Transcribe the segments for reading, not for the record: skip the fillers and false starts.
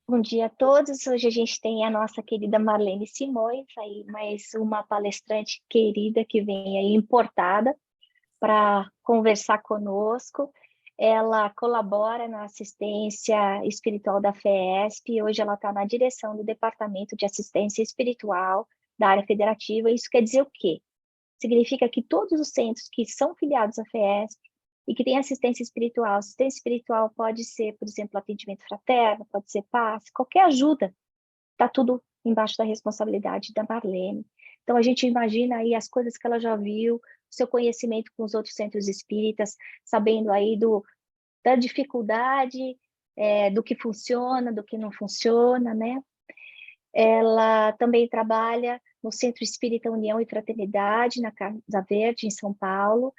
Bom dia a todos. Hoje a gente tem a nossa querida Marlene Simões, aí mais uma palestrante querida que vem aí importada para conversar conosco. Ela colabora na assistência espiritual da FEESP e hoje ela está na direção do Departamento de Assistência Espiritual da área federativa. Isso quer dizer o quê? Significa que todos os centros que são filiados à FEESP e que têm assistência espiritual pode ser, por exemplo, atendimento fraterno, pode ser passe, qualquer ajuda, está tudo embaixo da responsabilidade da Marlene. Então, a gente imagina aí as coisas que ela já viu, seu conhecimento com os outros centros espíritas, sabendo aí da dificuldade, do que funciona, do que não funciona, né? Ela também trabalha no Centro Espírita União e Fraternidade, na Casa Verde, em São Paulo,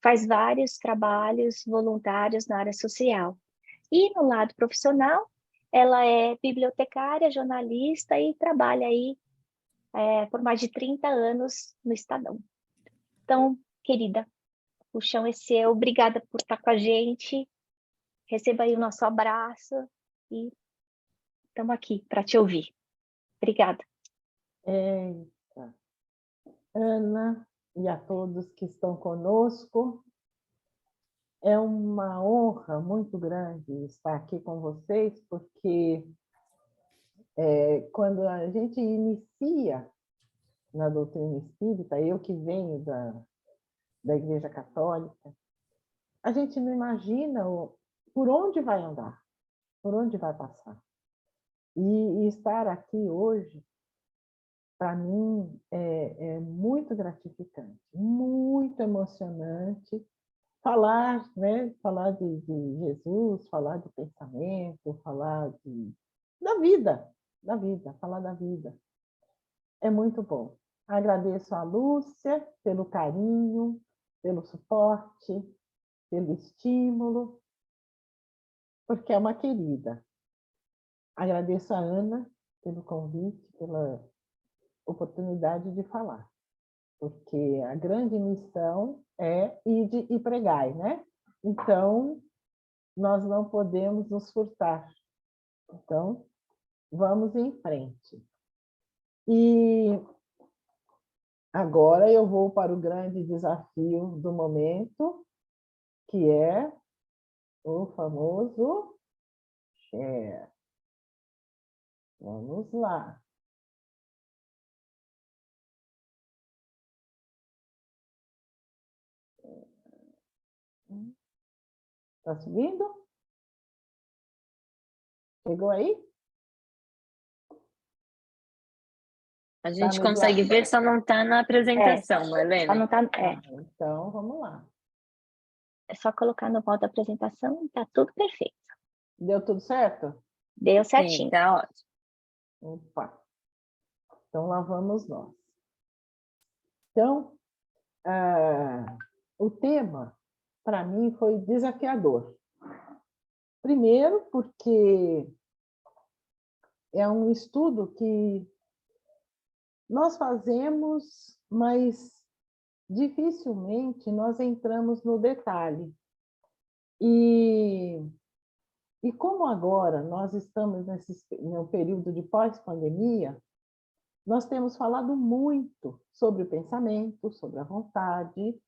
faz vários trabalhos voluntários na área social. E no lado profissional, ela é bibliotecária, jornalista e trabalha aí por mais de 30 anos no Estadão. Então, querida, o chão é seu, obrigada por estar com a gente, receba aí o nosso abraço e estamos aqui para te ouvir. Obrigada. Eita. Ana e a todos que estão conosco, é uma honra muito grande estar aqui com vocês, porque quando a gente inicia na doutrina espírita, eu que venho da Igreja Católica, a gente não imagina por onde vai andar, por onde vai passar. E estar aqui hoje, para mim, é muito gratificante, muito emocionante. Falar, né? Falar de Jesus, falar de pensamento, falar da vida, falar da vida. É muito bom. Agradeço a Lúcia pelo carinho, pelo suporte, pelo estímulo, porque é uma querida. Agradeço a Ana pelo convite, pela oportunidade de falar, porque a grande missão é ide e pregai, né? Então, nós não podemos nos furtar. Então, vamos em frente. E agora eu vou para o grande desafio do momento, que é o famoso share. Vamos lá. Está subindo? Chegou aí? A gente consegue ver, só não está na apresentação, Helena. Não tá, Então, vamos lá. É só colocar no modo apresentação e está tudo perfeito. Deu tudo certo? Deu certinho. Sim, tá ótimo. Opa. Então, lá vamos nós. Então, o tema, para mim, foi desafiador. Primeiro, porque é um estudo que nós fazemos, mas dificilmente nós entramos no detalhe. E como agora nós estamos no período de pós-pandemia, nós temos falado muito sobre o pensamento, sobre a vontade,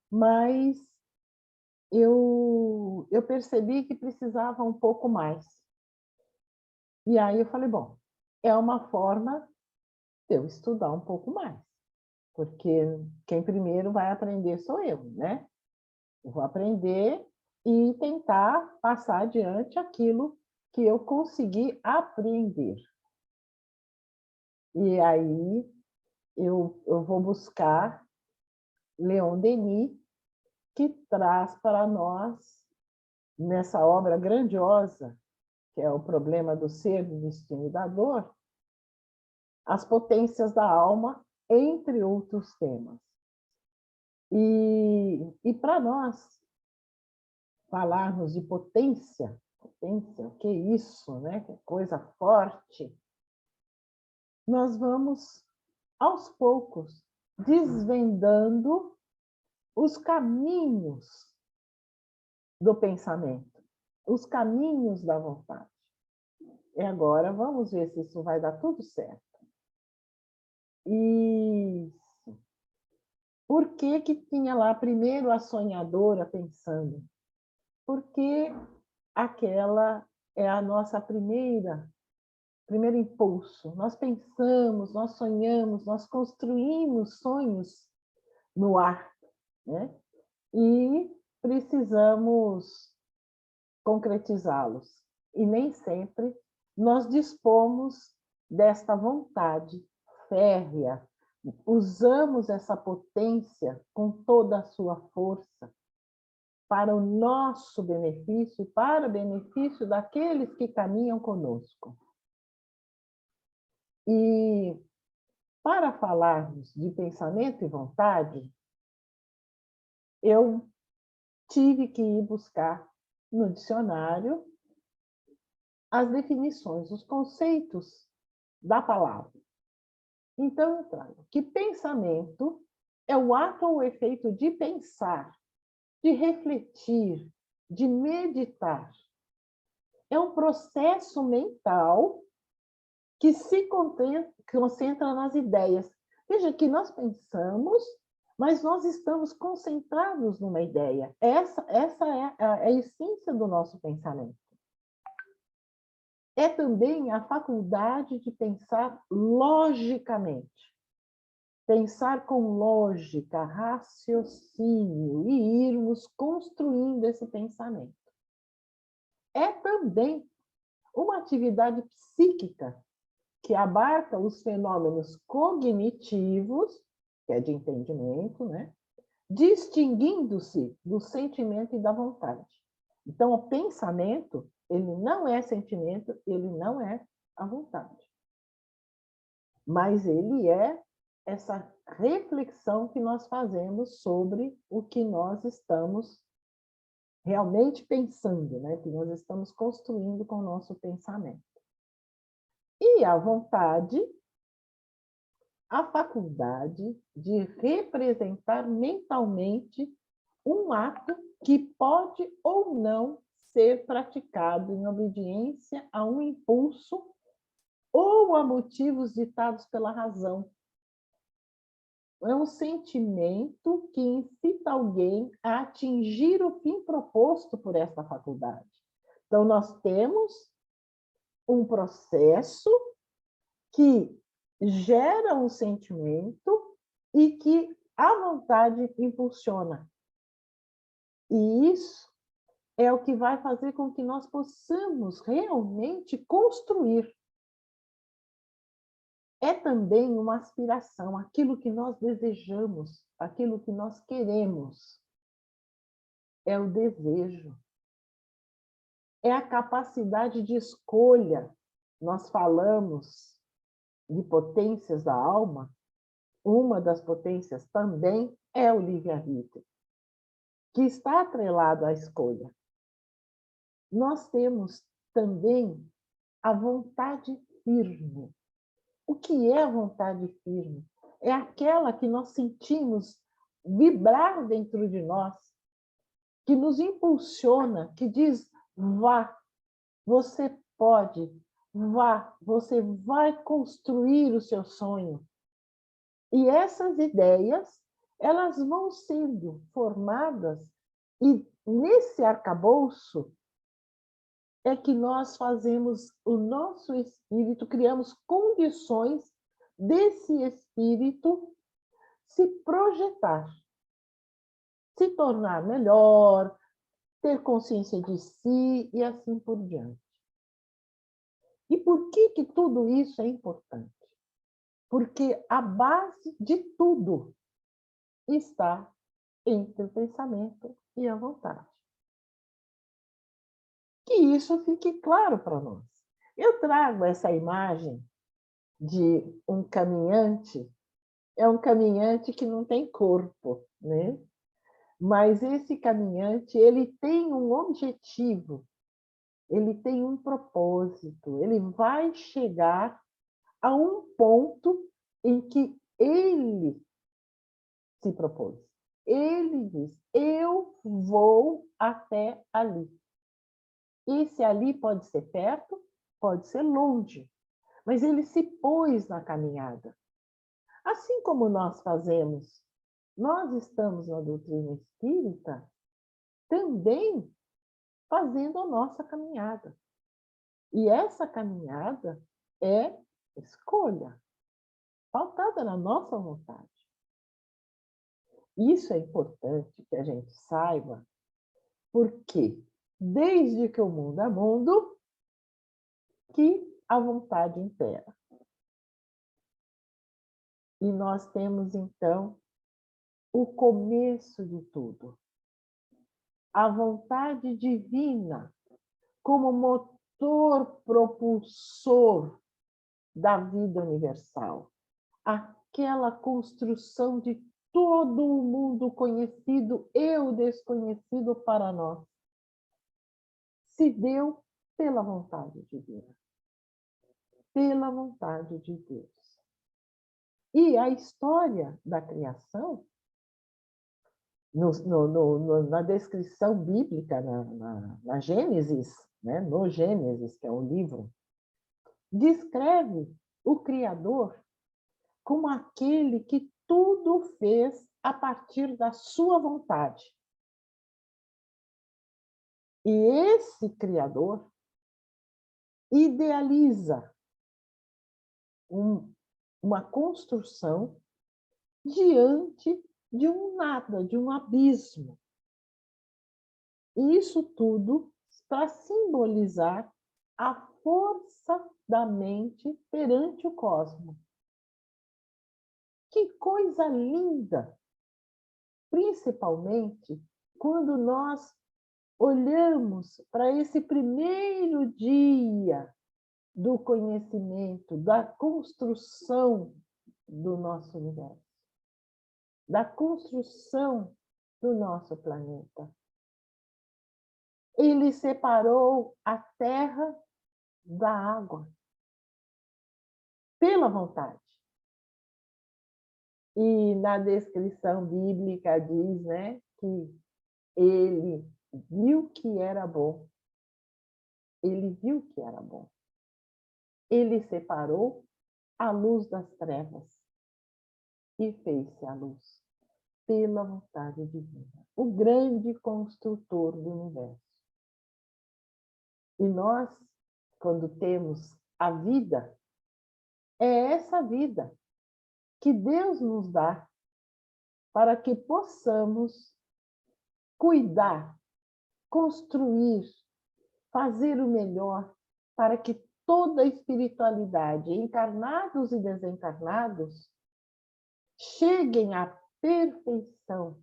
mas eu percebi que precisava um pouco mais. E aí eu falei, bom, é uma forma de eu estudar um pouco mais, porque quem primeiro vai aprender sou eu, né? Eu vou aprender e tentar passar adiante aquilo que eu consegui aprender. E aí eu vou buscar Leon Denis, que traz para nós, nessa obra grandiosa, que é o problema do ser, do destino e da dor, as potências da alma, entre outros temas. E para nós falarmos de potência, o que é isso, né? Que coisa forte, nós vamos, aos poucos, desvendando os caminhos do pensamento, os caminhos da vontade. E agora vamos ver se isso vai dar tudo certo. Isso. Por que que tinha lá primeiro a sonhadora pensando? Porque aquela é a nossa primeiro impulso. Nós pensamos, nós sonhamos, nós construímos sonhos no ar, né? E precisamos concretizá-los. E nem sempre nós dispomos desta vontade férrea, usamos essa potência com toda a sua força para o nosso benefício e para o benefício daqueles que caminham conosco. E para falarmos de pensamento e vontade, eu tive que ir buscar no dicionário as definições, os conceitos da palavra. Então, eu trago que pensamento é o ato ou efeito de pensar, de refletir, de meditar. É um processo mental que se concentra nas ideias. Veja que nós pensamos, mas nós estamos concentrados numa ideia. Essa é a essência do nosso pensamento. É também a faculdade de pensar logicamente. Pensar com lógica, raciocínio e irmos construindo esse pensamento. É também uma atividade psíquica que abarca os fenômenos cognitivos, que é de entendimento, né? Distinguindo-se do sentimento e da vontade. Então, o pensamento, ele não é sentimento, ele não é a vontade. Mas ele é essa reflexão que nós fazemos sobre o que nós estamos realmente pensando, né? Que nós estamos construindo com o nosso pensamento. E a vontade, a faculdade de representar mentalmente um ato que pode ou não ser praticado em obediência a um impulso ou a motivos ditados pela razão. É um sentimento que incita alguém a atingir o fim proposto por esta faculdade. Então, nós temos um processo que gera um sentimento e que a vontade impulsiona. E isso é o que vai fazer com que nós possamos realmente construir. É também uma aspiração, aquilo que nós desejamos, aquilo que nós queremos. É o desejo. É a capacidade de escolha. Nós falamos de potências da alma, uma das potências também é o livre-arbítrio, que está atrelado à escolha. Nós temos também a vontade firme. O que é a vontade firme? É aquela que nós sentimos vibrar dentro de nós, que nos impulsiona, que diz: vá, você pode, vá, você vai construir o seu sonho. E essas ideias, elas vão sendo formadas e nesse arcabouço é que nós fazemos o nosso espírito, criamos condições desse espírito se projetar, se tornar melhor, ter consciência de si e assim por diante. E por que que tudo isso é importante? Porque a base de tudo está entre o pensamento e a vontade. Que isso fique claro para nós. Eu trago essa imagem de um caminhante, é um caminhante que não tem corpo, né? Mas esse caminhante, ele tem um objetivo, ele tem um propósito, ele vai chegar a um ponto em que ele se propôs. Ele diz: eu vou até ali. Esse ali pode ser perto, pode ser longe, mas ele se pôs na caminhada. Assim como nós fazemos, nós estamos na doutrina espírita também fazendo a nossa caminhada. E essa caminhada é escolha, pautada na nossa vontade. Isso é importante que a gente saiba, porque desde que o mundo é mundo, que a vontade impera. E nós temos, então, o começo de tudo. A vontade divina como motor propulsor da vida universal. Aquela construção de todo o mundo conhecido e o desconhecido para nós se deu pela vontade divina, pela vontade de Deus. E a história da criação, na descrição bíblica, na Gênesis, né? No Gênesis, que é um livro, descreve o Criador como aquele que tudo fez a partir da sua vontade. E esse Criador idealiza uma construção diante de um nada, de um abismo. E isso tudo para simbolizar a força da mente perante o cosmos. Que coisa linda! Principalmente quando nós olhamos para esse primeiro dia do conhecimento, da construção do nosso universo, da construção do nosso planeta. Ele separou a terra da água pela vontade. E na descrição bíblica diz, né, que ele viu que era bom. Ele viu que era bom. Ele separou a luz das trevas e fez-se a luz pela vontade divina, o grande construtor do universo. E nós, quando temos a vida, é essa vida que Deus nos dá para que possamos cuidar, construir, fazer o melhor para que toda a espiritualidade, encarnados e desencarnados, cheguem à perfeição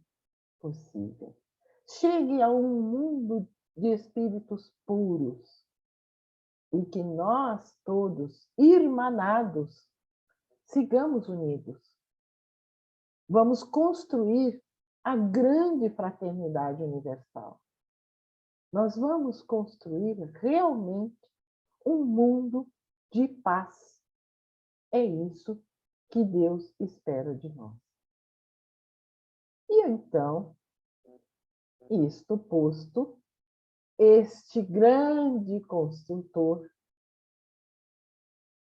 possível. Chegue a um mundo de espíritos puros e que nós todos, irmanados, sigamos unidos. Vamos construir a grande fraternidade universal. Nós vamos construir realmente um mundo de paz. É isso que Deus espera de nós. E então, isto posto, este grande construtor,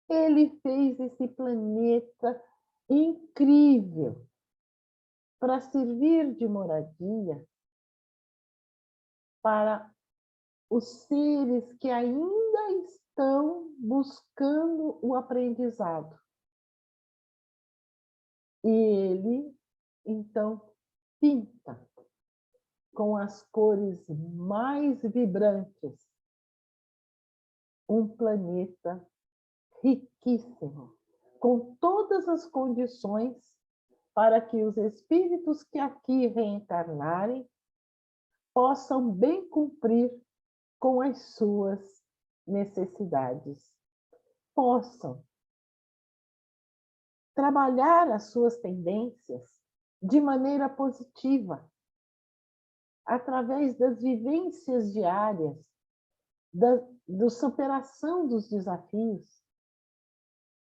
ele fez esse planeta incrível para servir de moradia para os seres que ainda estão buscando o aprendizado. E ele, então, pinta com as cores mais vibrantes um planeta riquíssimo, com todas as condições para que os espíritos que aqui reencarnarem possam bem cumprir com as suas necessidades, possam trabalhar as suas tendências de maneira positiva, através das vivências diárias, da superação dos desafios,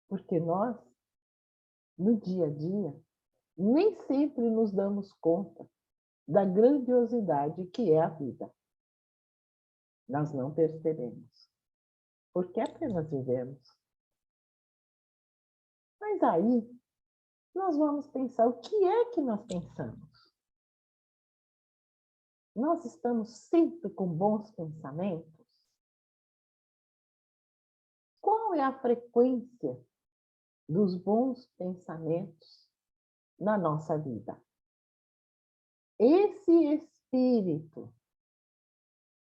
porque nós, no dia a dia, nem sempre nos damos conta da grandiosidade que é a vida. Nós não percebemos. porque apenas vivemos. Mas aí, nós vamos pensar, o que é que nós pensamos? Nós estamos sempre com bons pensamentos? Qual é a frequência dos bons pensamentos na nossa vida? Esse espírito,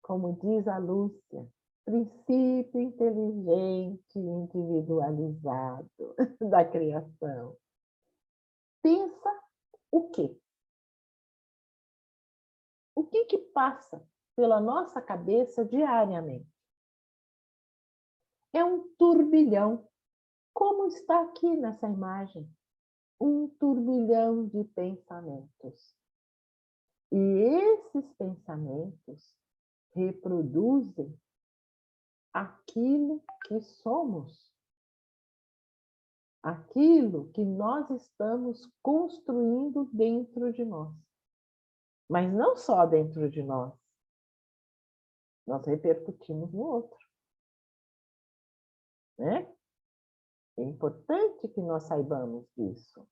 como diz a Lúcia, princípio inteligente individualizado da criação, pensa o quê? O que que passa pela nossa cabeça diariamente? É um turbilhão, como está aqui nessa imagem, um turbilhão de pensamentos. E esses pensamentos reproduzem aquilo que somos, aquilo que nós estamos construindo dentro de nós. Mas não só dentro de nós, nós repercutimos no outro, né? É importante que nós saibamos disso.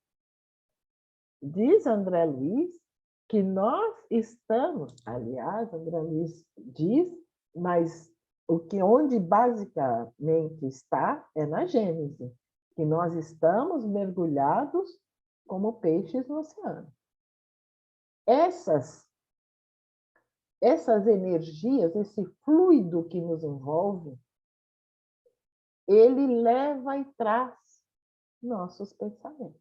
Diz André Luiz que nós estamos, aliás, André Luiz diz, mas onde basicamente está é na Gênese, que nós estamos mergulhados como peixes no oceano. Essas energias, esse fluido que nos envolve, ele leva e traz nossos pensamentos.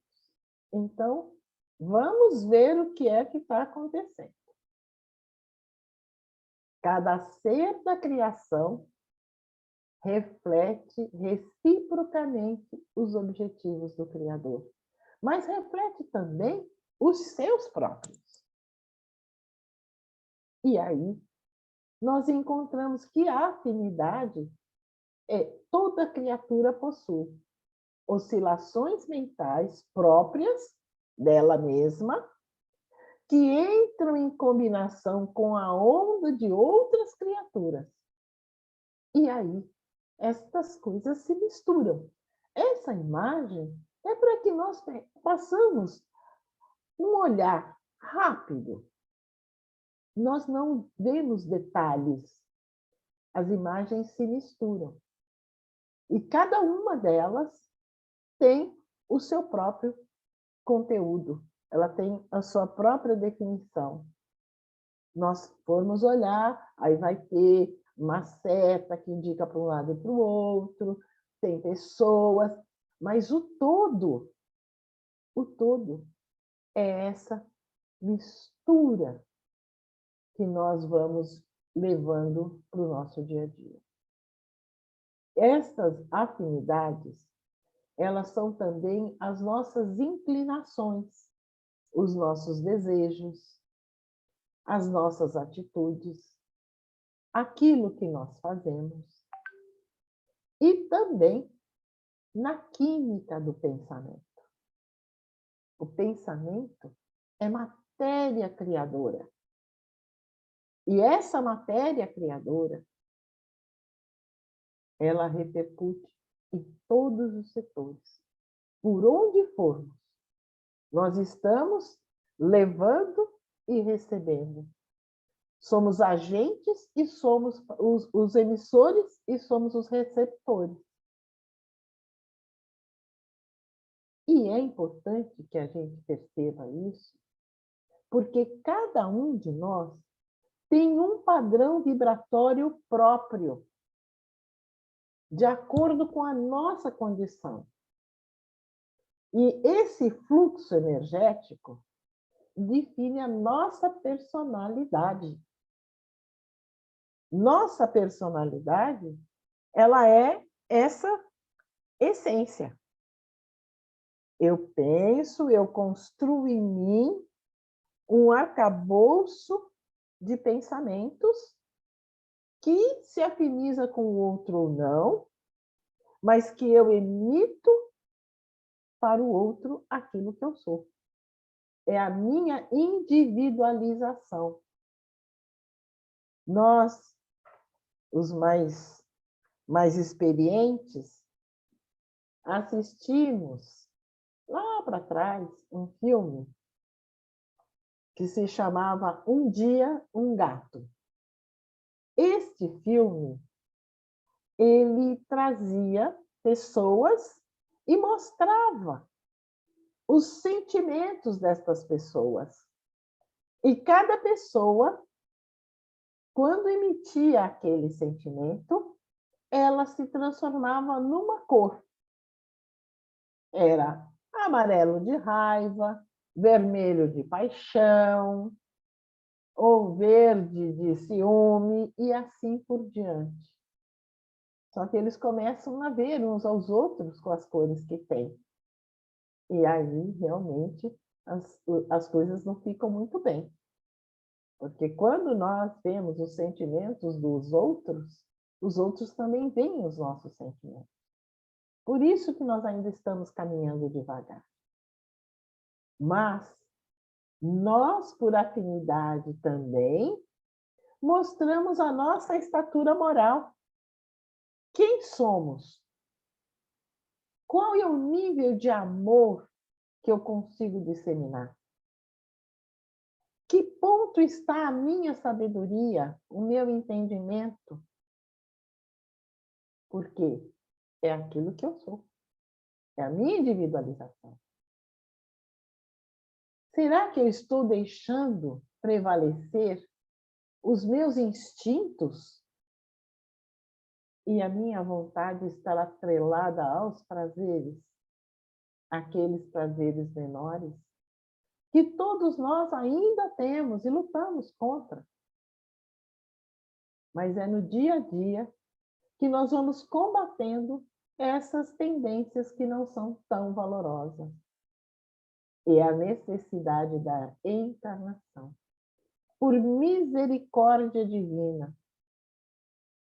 Então, vamos ver o que é que está acontecendo. Cada ser da criação reflete reciprocamente os objetivos do Criador, mas reflete também os seus próprios. E aí, nós encontramos que a afinidade toda criatura possui oscilações mentais próprias dela mesma, que entram em combinação com a onda de outras criaturas. E aí, estas coisas se misturam. Essa imagem é para que nós façamos um olhar rápido. Nós não vemos detalhes. As imagens se misturam. E cada uma delas tem o seu próprio conteúdo. Ela tem a sua própria definição. Nós formos olhar, aí vai ter uma seta que indica para um lado e para o outro, tem pessoas, mas o todo é essa mistura que nós vamos levando para o nosso dia a dia. Essas afinidades, elas são também as nossas inclinações, os nossos desejos, as nossas atitudes, aquilo que nós fazemos. E também na química do pensamento. O pensamento é matéria criadora. E essa matéria criadora, ela repercute em todos os setores. Por onde formos, nós estamos levando e recebendo. Somos agentes e somos os emissores e somos os receptores. E é importante que a gente perceba isso, porque cada um de nós tem um padrão vibratório próprio, de acordo com a nossa condição. E esse fluxo energético define a nossa personalidade. Nossa personalidade, ela é essa essência. Eu penso, eu construo em mim um arcabouço de pensamentos que se afiniza com o outro ou não, mas que eu emito para o outro aquilo que eu sou. É a minha individualização. Nós, os mais mais experientes, assistimos lá para trás um filme que se chamava Um Dia, um Gato. Este filme, ele trazia pessoas e mostrava os sentimentos destas pessoas. E cada pessoa, quando emitia aquele sentimento, ela se transformava numa cor. Era amarelo de raiva, vermelho de paixão, ou verde de ciúme, e assim por diante. Só que eles começam a ver uns aos outros com as cores que têm. E aí, realmente, as coisas não ficam muito bem. Porque quando nós vemos os sentimentos dos outros, os outros também veem os nossos sentimentos. Por isso que nós ainda estamos caminhando devagar. Mas nós, por afinidade também, mostramos a nossa estatura moral. Quem somos? Qual é o nível de amor que eu consigo disseminar? Que ponto está a minha sabedoria, o meu entendimento? Porque é aquilo que eu sou. É a minha individualização. Será que eu estou deixando prevalecer os meus instintos e a minha vontade estar atrelada aos prazeres, aqueles prazeres menores, que todos nós ainda temos e lutamos contra? Mas é no dia a dia que nós vamos combatendo essas tendências que não são tão valorosas. E a necessidade da encarnação. Por misericórdia divina,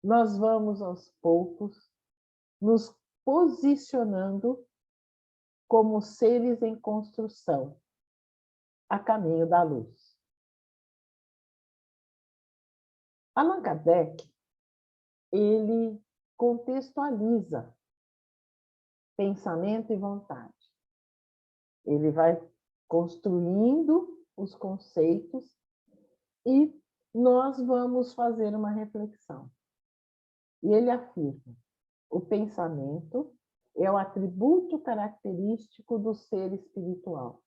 nós vamos aos poucos nos posicionando como seres em construção, a caminho da luz. Allan Kardec, ele contextualiza pensamento e vontade. Ele vai construindo os conceitos e nós vamos fazer uma reflexão. E ele afirma: o pensamento é o atributo característico do ser espiritual.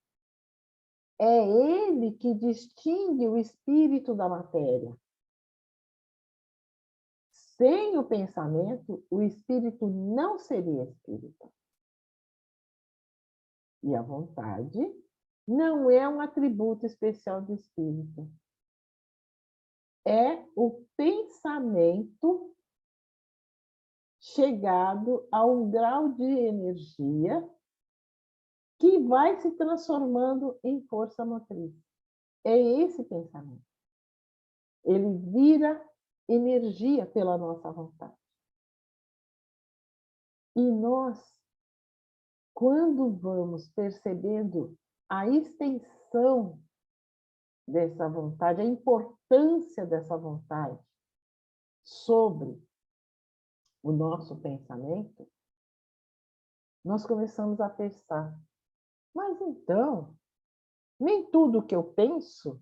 É ele que distingue o espírito da matéria. Sem o pensamento, o espírito não seria espírito. E a vontade não é um atributo especial do espírito. É o pensamento chegado a um grau de energia que vai se transformando em força motriz. É esse pensamento. Ele vira energia pela nossa vontade. E nós, quando vamos percebendo a extensão dessa vontade, a importância dessa vontade sobre o nosso pensamento, nós começamos a pensar: mas então, nem tudo que eu penso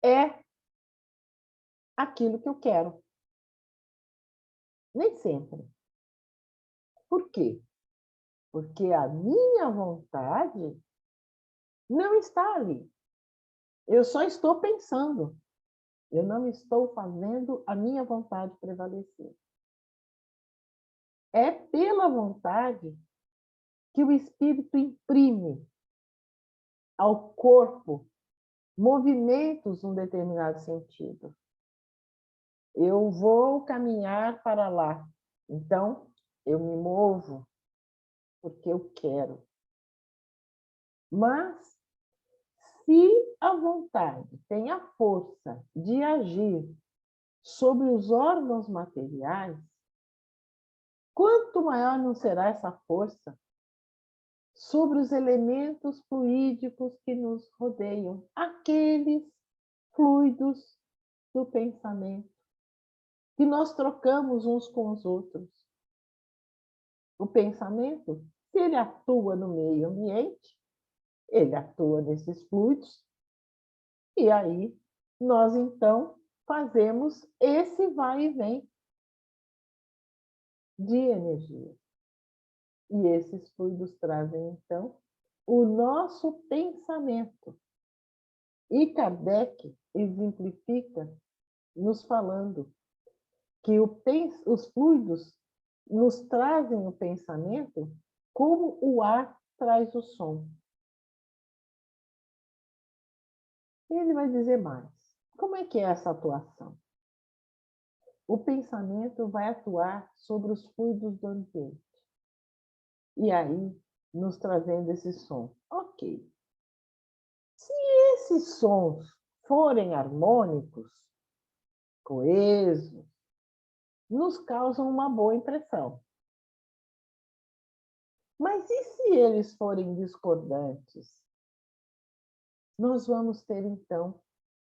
é aquilo que eu quero. Nem sempre. Por quê? Porque a minha vontade não está ali. Eu só estou pensando. Eu não estou fazendo a minha vontade prevalecer. É pela vontade que o espírito imprime ao corpo movimentos num determinado sentido. Eu vou caminhar para lá, então eu me movo porque eu quero. Mas se a vontade tem a força de agir sobre os órgãos materiais, quanto maior não será essa força sobre os elementos fluídicos que nos rodeiam, aqueles fluidos do pensamento. que nós trocamos uns com os outros. O pensamento, se ele atua no meio ambiente, ele atua nesses fluidos, e aí nós então fazemos esse vai e vem de energia. E esses fluidos trazem então o nosso pensamento. E Kardec exemplifica nos falando que os fluidos nos trazem o pensamento como o ar traz o som. Ele vai dizer mais. Como é que é essa atuação? O pensamento vai atuar sobre os fluidos do ambiente. E aí, nos trazendo esse som. Ok. Se esses sons forem harmônicos, coesos, nos causam uma boa impressão. Mas e se eles forem discordantes? Nós vamos ter, então,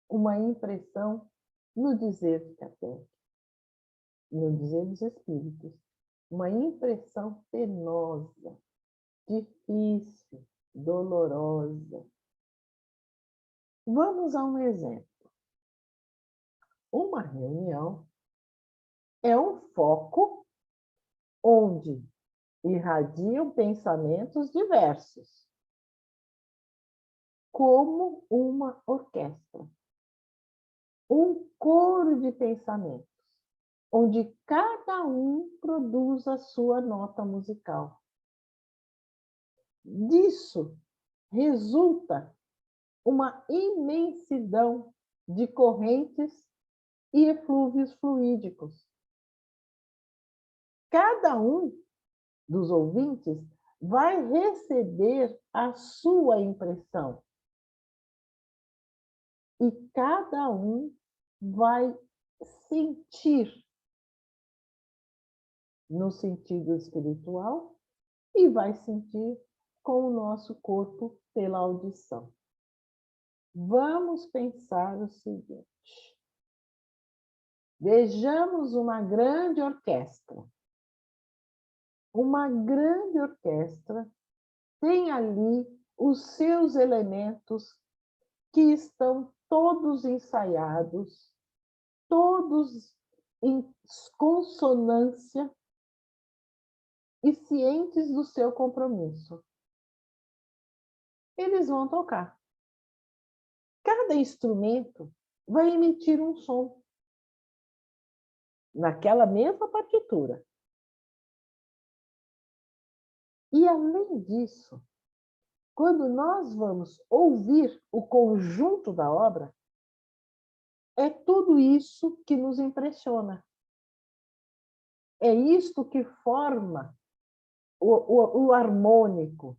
uma impressão, no dizer de Kardec, no dizer dos espíritos, uma impressão penosa, difícil, dolorosa. Vamos a um exemplo. Uma reunião é um foco onde irradiam pensamentos diversos, como uma orquestra. Um coro de pensamentos, onde cada um produz a sua nota musical. Disso resulta uma imensidão de correntes e eflúvios fluídicos. Cada um dos ouvintes vai receber a sua impressão. E cada um vai sentir no sentido espiritual e vai sentir com o nosso corpo pela audição. Vamos pensar o seguinte. Vejamos uma grande orquestra. Uma grande orquestra tem ali os seus elementos que estão todos ensaiados, todos em consonância e cientes do seu compromisso. Eles vão tocar. Cada instrumento vai emitir um som naquela mesma partitura. E, além disso, quando nós vamos ouvir o conjunto da obra, é tudo isso que nos impressiona. É isto que forma o harmônico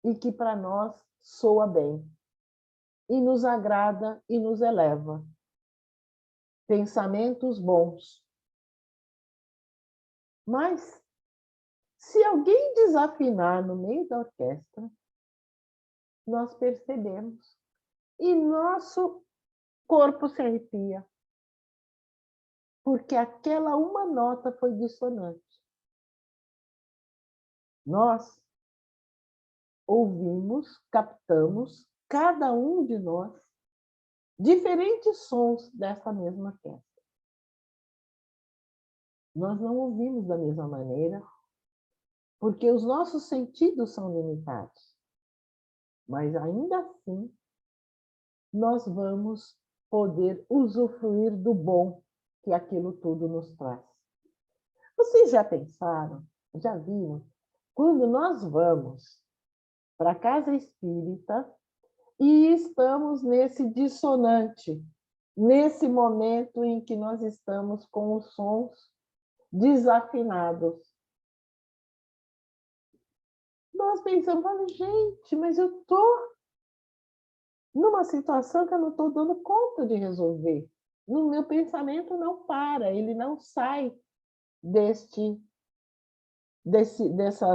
e que para nós soa bem, e nos agrada e nos eleva. Pensamentos bons. Mas, se alguém desafinar no meio da orquestra, nós percebemos e nosso corpo se arrepia, porque aquela uma nota foi dissonante. Nós ouvimos, captamos, cada um de nós, diferentes sons dessa mesma orquestra. Nós não ouvimos da mesma maneira, porque os nossos sentidos são limitados. Mas, ainda assim, nós vamos poder usufruir do bom que aquilo tudo nos traz. Vocês já pensaram, já viram, quando nós vamos para a casa espírita e estamos nesse dissonante, nesse momento em que nós estamos com os sons desafinados. Nós pensamos, gente, mas eu estou numa situação que eu não estou dando conta de resolver. No meu pensamento não para, ele não sai dessa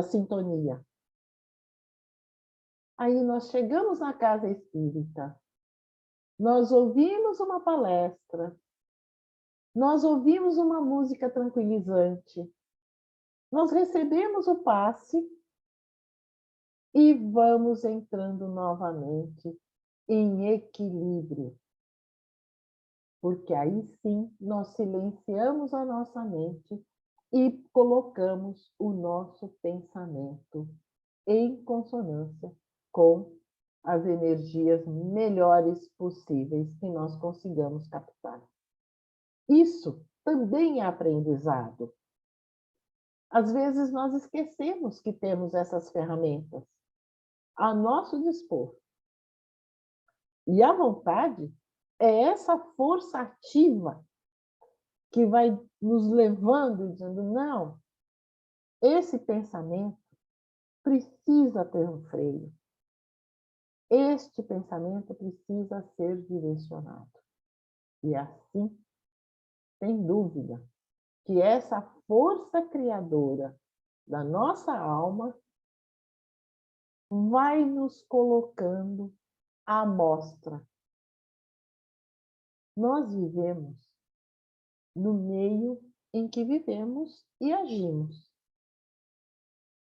sintonia. Aí nós chegamos na casa espírita, nós ouvimos uma palestra, nós ouvimos uma música tranquilizante, nós recebemos o passe e vamos entrando novamente em equilíbrio. Porque aí sim nós silenciamos a nossa mente e colocamos o nosso pensamento em consonância com as energias melhores possíveis que nós consigamos captar. Isso também é aprendizado. Às vezes nós esquecemos que temos essas ferramentas a nosso dispor. E a vontade é essa força ativa que vai nos levando, dizendo, não, esse pensamento precisa ter um freio. Este pensamento precisa ser direcionado. E assim, sem dúvida, que essa força criadora da nossa alma vai nos colocando à mostra. Nós vivemos no meio em que vivemos e agimos.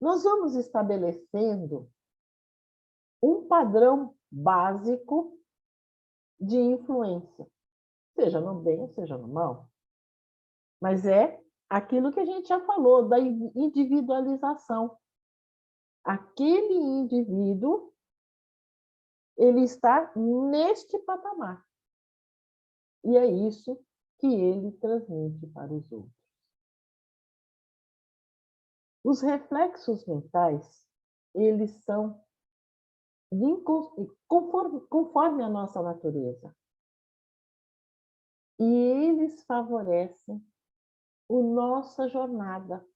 Nós vamos estabelecendo um padrão básico de influência, seja no bem, seja no mal. Mas é aquilo que a gente já falou, da individualização. Aquele indivíduo, ele está neste patamar. E é isso que ele transmite para os outros. Os reflexos mentais, eles são conforme a nossa natureza. E eles favorecem a nossa jornada.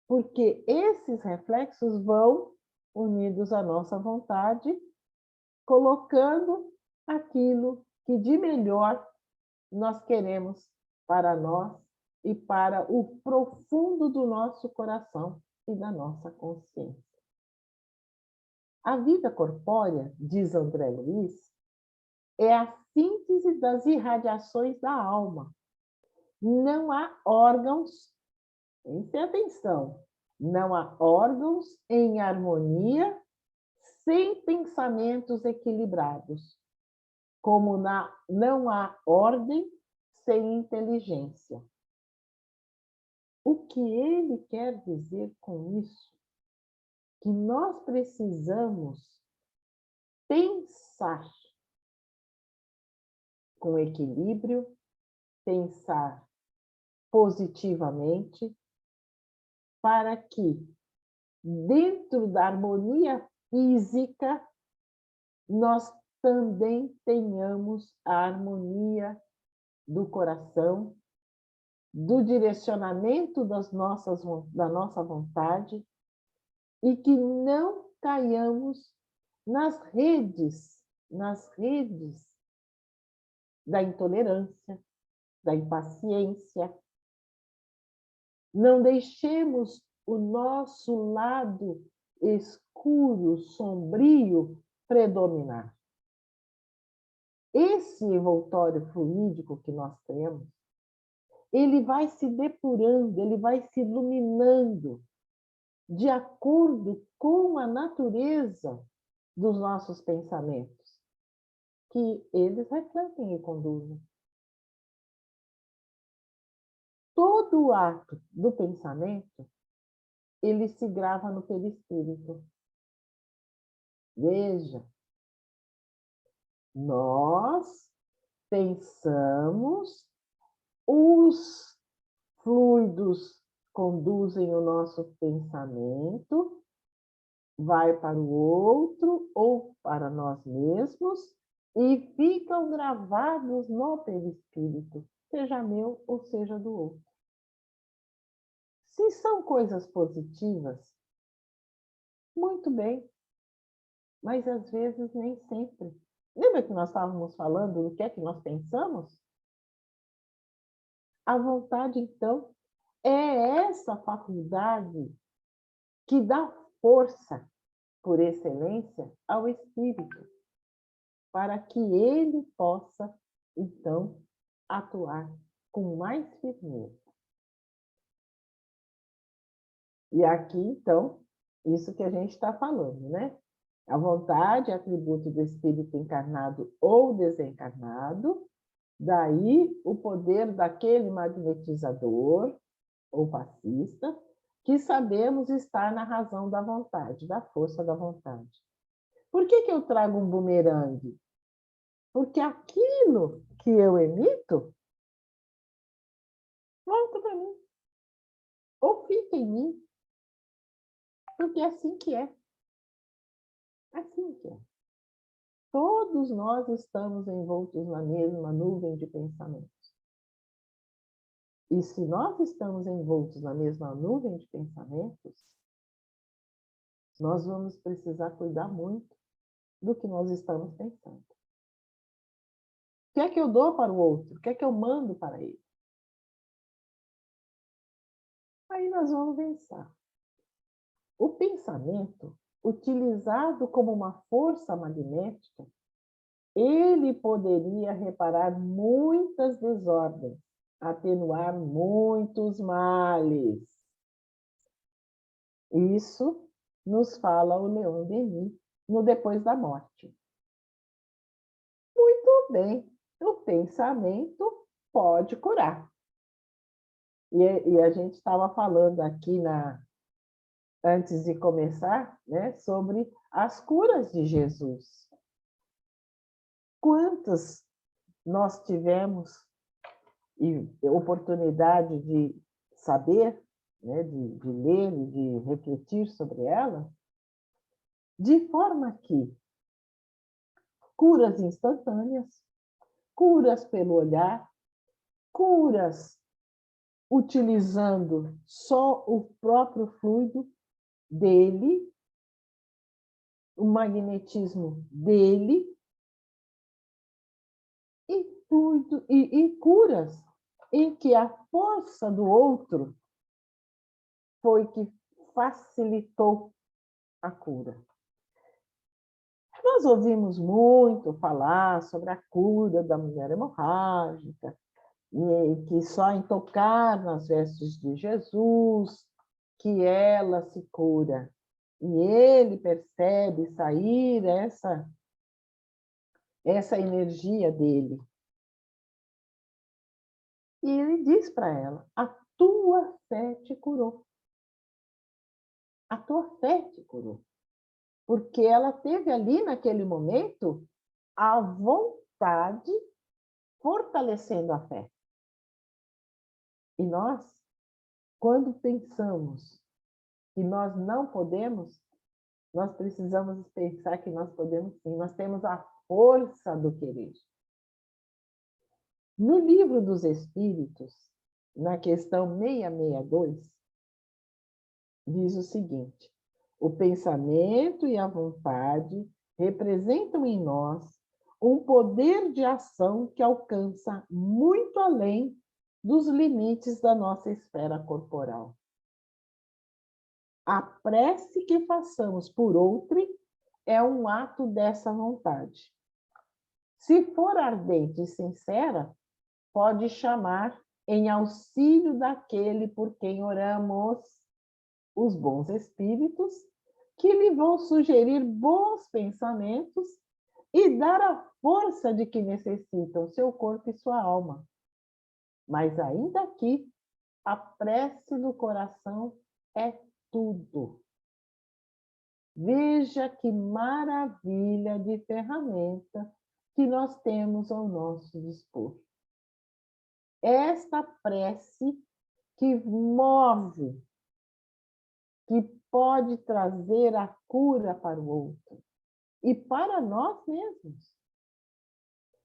Porque esses reflexos vão unidos à nossa vontade, colocando aquilo que de melhor nós queremos para nós e para o profundo do nosso coração e da nossa consciência. A vida corpórea, diz André Luiz, é a síntese das irradiações da alma. Não há órgãos, prestem atenção, não há órgãos em harmonia sem pensamentos equilibrados, como não há ordem sem inteligência. O que ele quer dizer com isso? Que nós precisamos pensar com equilíbrio, pensar positivamente, para que, dentro da harmonia física, nós também tenhamos a harmonia do coração, do direcionamento da nossa vontade, e que não caiamos nas redes da intolerância, da impaciência. Não deixemos o nosso lado escuro, sombrio, predominar. Esse envoltório fluídico que nós temos, ele vai se depurando, ele vai se iluminando de acordo com a natureza dos nossos pensamentos, que eles refletem e conduzem. Todo o ato do pensamento, ele se grava no perispírito. Veja, nós pensamos, os fluidos conduzem o nosso pensamento, vai para o outro ou para nós mesmos e ficam gravados no perispírito, seja meu ou seja do outro. Se são coisas positivas, muito bem, mas às vezes nem sempre. Lembra que nós estávamos falando do que é que nós pensamos? A vontade, então, é essa faculdade que dá força, por excelência, ao espírito, para que ele possa, então, atuar com mais firmeza. E aqui, então, isso que a gente está falando, né? A vontade é atributo do espírito encarnado ou desencarnado, daí o poder daquele magnetizador ou passista, que sabemos estar na razão da vontade, da força da vontade. Por que eu trago um bumerangue? Porque aquilo que eu emito volta para mim, ou fica em mim, porque é assim que é. Assim que é. Todos nós estamos envoltos na mesma nuvem de pensamentos. E se nós estamos envoltos na mesma nuvem de pensamentos, nós vamos precisar cuidar muito do que nós estamos pensando. O que é que eu dou para o outro? O que é que eu mando para ele? Aí nós vamos pensar. O pensamento, utilizado como uma força magnética, ele poderia reparar muitas desordens, atenuar muitos males. Isso nos fala o Leon Denis no Depois da Morte. Muito bem, o pensamento pode curar. E a gente estava falando aqui antes de começar, né, sobre as curas de Jesus. Quantas nós tivemos oportunidade de saber, né, de ler e de refletir sobre ela, de forma que curas instantâneas, curas pelo olhar, curas utilizando só o próprio fluido dele, o magnetismo dele, e curas em que a força do outro foi que facilitou a cura. Nós ouvimos muito falar sobre a cura da mulher hemorrágica, e que só em tocar nas vestes de Jesus que ela se cura. E ele percebe sair essa energia dele. E ele diz para ela: a tua fé te curou. A tua fé te curou. Porque ela teve ali, naquele momento, a vontade fortalecendo a fé. E nós, quando pensamos que nós não podemos, nós precisamos pensar que nós podemos sim. Nós temos a força do querer. No Livro dos Espíritos, na questão 662, diz o seguinte: o pensamento e a vontade representam em nós um poder de ação que alcança muito além dos limites da nossa esfera corporal. A prece que façamos por outrem é um ato dessa vontade. Se for ardente e sincera, pode chamar em auxílio daquele por quem oramos os bons espíritos, que lhe vão sugerir bons pensamentos e dar a força de que necessitam seu corpo e sua alma. Mas ainda aqui, a prece do coração é tudo. Veja que maravilha de ferramenta que nós temos ao nosso dispor. Esta prece que move, que pode trazer a cura para o outro e para nós mesmos.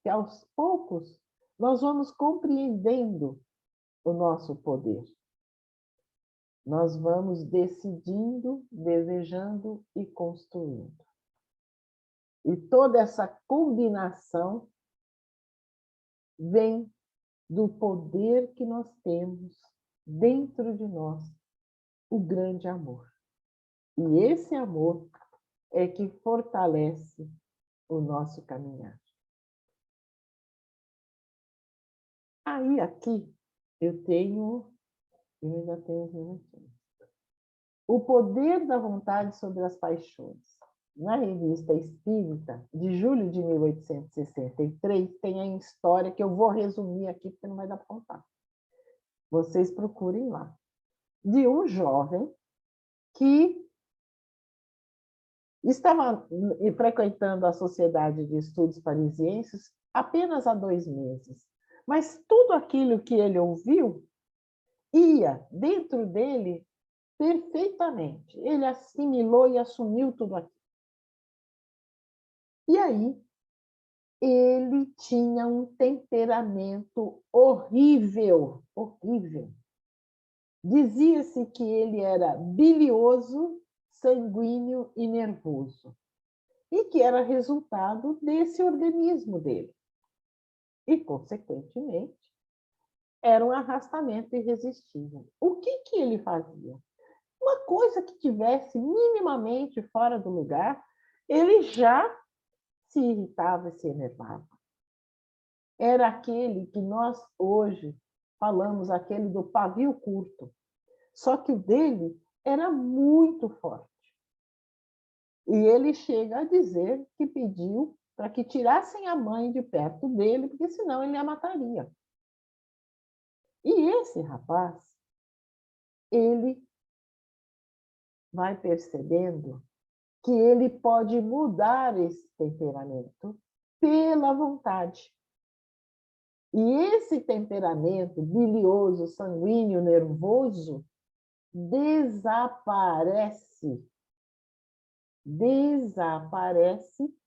Que aos poucos nós vamos compreendendo o nosso poder. Nós vamos decidindo, desejando e construindo. E toda essa combinação vem do poder que nós temos dentro de nós, o grande amor. E esse amor é que fortalece o nosso caminhar. Aí, aqui, eu ainda tenho uns minutinhos. O Poder da Vontade sobre as Paixões. Na Revista Espírita, de julho de 1863, tem a história que eu vou resumir aqui, porque não vai dar para contar. Vocês procurem lá. De um jovem que estava frequentando a Sociedade de Estudos Parisienses apenas há 2 meses. Mas tudo aquilo que ele ouviu ia dentro dele perfeitamente. Ele assimilou e assumiu tudo aquilo. E aí, ele tinha um temperamento horrível, horrível. Dizia-se que ele era bilioso, sanguíneo e nervoso, e que era resultado desse organismo dele. E, consequentemente, era um arrastamento irresistível. O que ele fazia? Uma coisa que tivesse minimamente fora do lugar, ele já se irritava e se enervava. Era aquele que nós hoje falamos, aquele do pavio curto. Só que o dele era muito forte. E ele chega a dizer que pediu para que tirassem a mãe de perto dele, porque senão ele a mataria. E esse rapaz, ele vai percebendo que ele pode mudar esse temperamento pela vontade. E esse temperamento bilioso, sanguíneo, nervoso, desaparece. Desaparece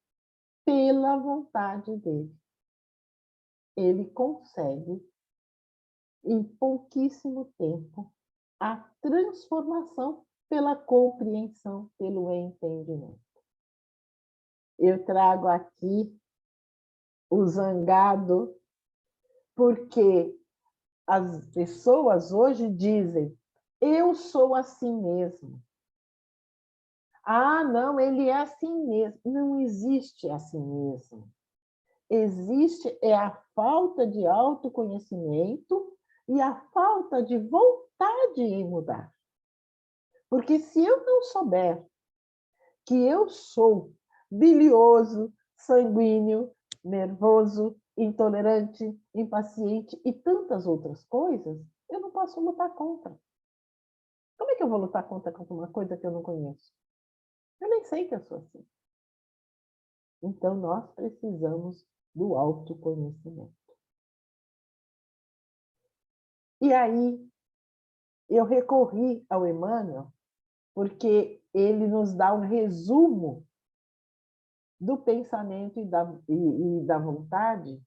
pela vontade dele. Ele consegue, em pouquíssimo tempo, a transformação pela compreensão, pelo entendimento. Eu trago aqui o zangado, porque as pessoas hoje dizem: eu sou assim mesmo. Ah, não, ele é assim mesmo. Não existe assim mesmo. Existe a falta de autoconhecimento e a falta de vontade em mudar. Porque se eu não souber que eu sou bilioso, sanguíneo, nervoso, intolerante, impaciente e tantas outras coisas, eu não posso lutar contra. Como é que eu vou lutar contra uma coisa que eu não conheço? Eu nem sei que eu sou assim. Então, nós precisamos do autoconhecimento. E aí, eu recorri ao Emmanuel, porque ele nos dá um resumo do pensamento e da vontade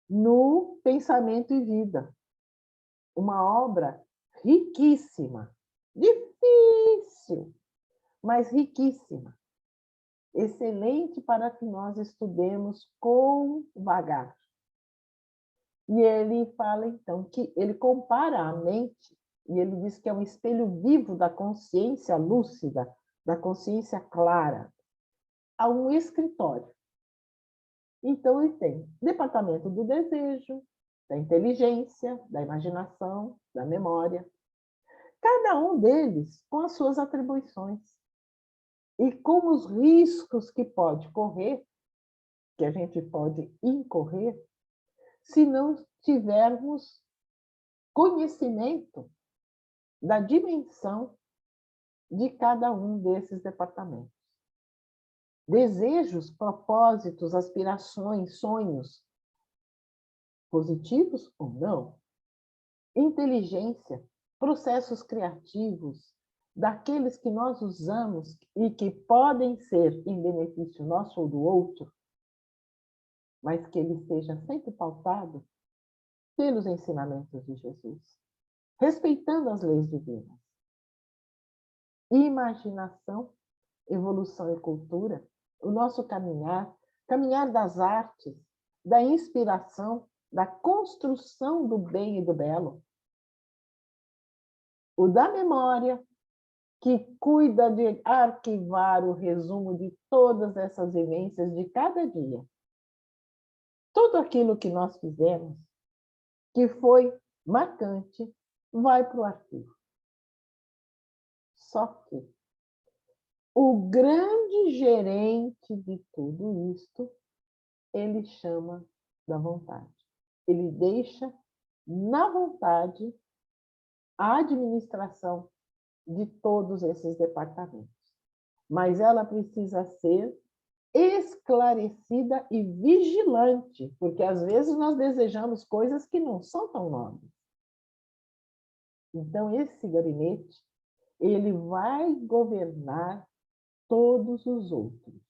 no Pensamento e Vida. Uma obra riquíssima, difícil, mas riquíssima. Excelente para que nós estudemos com vagar. E ele fala, então, que ele compara a mente, e ele diz que é um espelho vivo da consciência lúcida, da consciência clara, a um escritório. Então, ele tem departamento do desejo, da inteligência, da imaginação, da memória. Cada um deles com as suas atribuições. E com os riscos que pode correr, que a gente pode incorrer, se não tivermos conhecimento da dimensão de cada um desses departamentos. Desejos, propósitos, aspirações, sonhos, positivos ou não. Inteligência, processos criativos, daqueles que nós usamos e que podem ser em benefício nosso ou do outro, mas que ele seja sempre pautado pelos ensinamentos de Jesus, respeitando as leis divinas. Imaginação, evolução e cultura, o nosso caminhar, caminhar das artes, da inspiração, da construção do bem e do belo. O da memória, que cuida de arquivar o resumo de todas essas vivências de cada dia. Tudo aquilo que nós fizemos que foi marcante, vai para o arquivo. Só que o grande gerente de tudo isto, ele chama da vontade. Ele deixa na vontade a administração de todos esses departamentos. Mas ela precisa ser esclarecida e vigilante, porque às vezes nós desejamos coisas que não são tão nobres. Então, esse gabinete, ele vai governar todos os outros.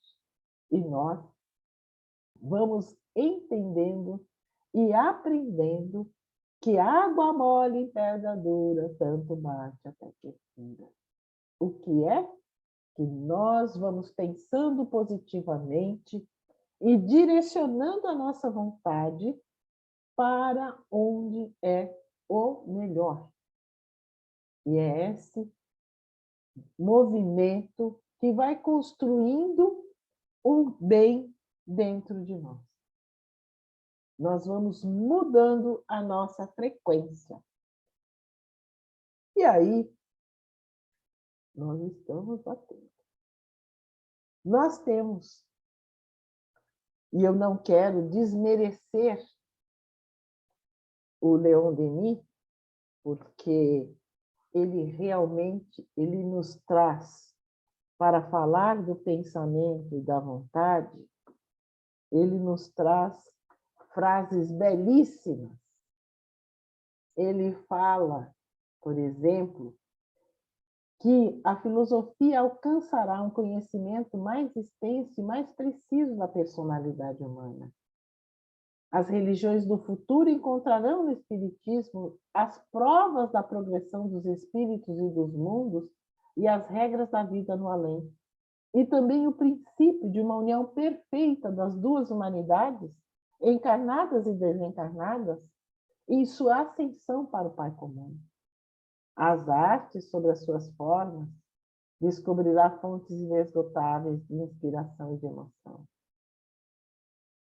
E nós vamos entendendo e aprendendo que água mole em pedra dura, tanto bate até que fura. O que é? Que nós vamos pensando positivamente e direcionando a nossa vontade para onde é o melhor. E é esse movimento que vai construindo o bem dentro de nós. Nós vamos mudando a nossa frequência. E aí, nós estamos batendo. Nós temos, e eu não quero desmerecer o Leon Denis, porque ele realmente nos traz para falar do pensamento e da vontade, ele nos traz frases belíssimas. Ele fala, por exemplo, que a filosofia alcançará um conhecimento mais extenso e mais preciso da personalidade humana. As religiões do futuro encontrarão no Espiritismo as provas da progressão dos espíritos e dos mundos e as regras da vida no além. E também o princípio de uma união perfeita das duas humanidades, encarnadas e desencarnadas, em sua ascensão para o Pai comum. As artes, sobre as suas formas, descobrirá fontes inesgotáveis de inspiração e de emoção.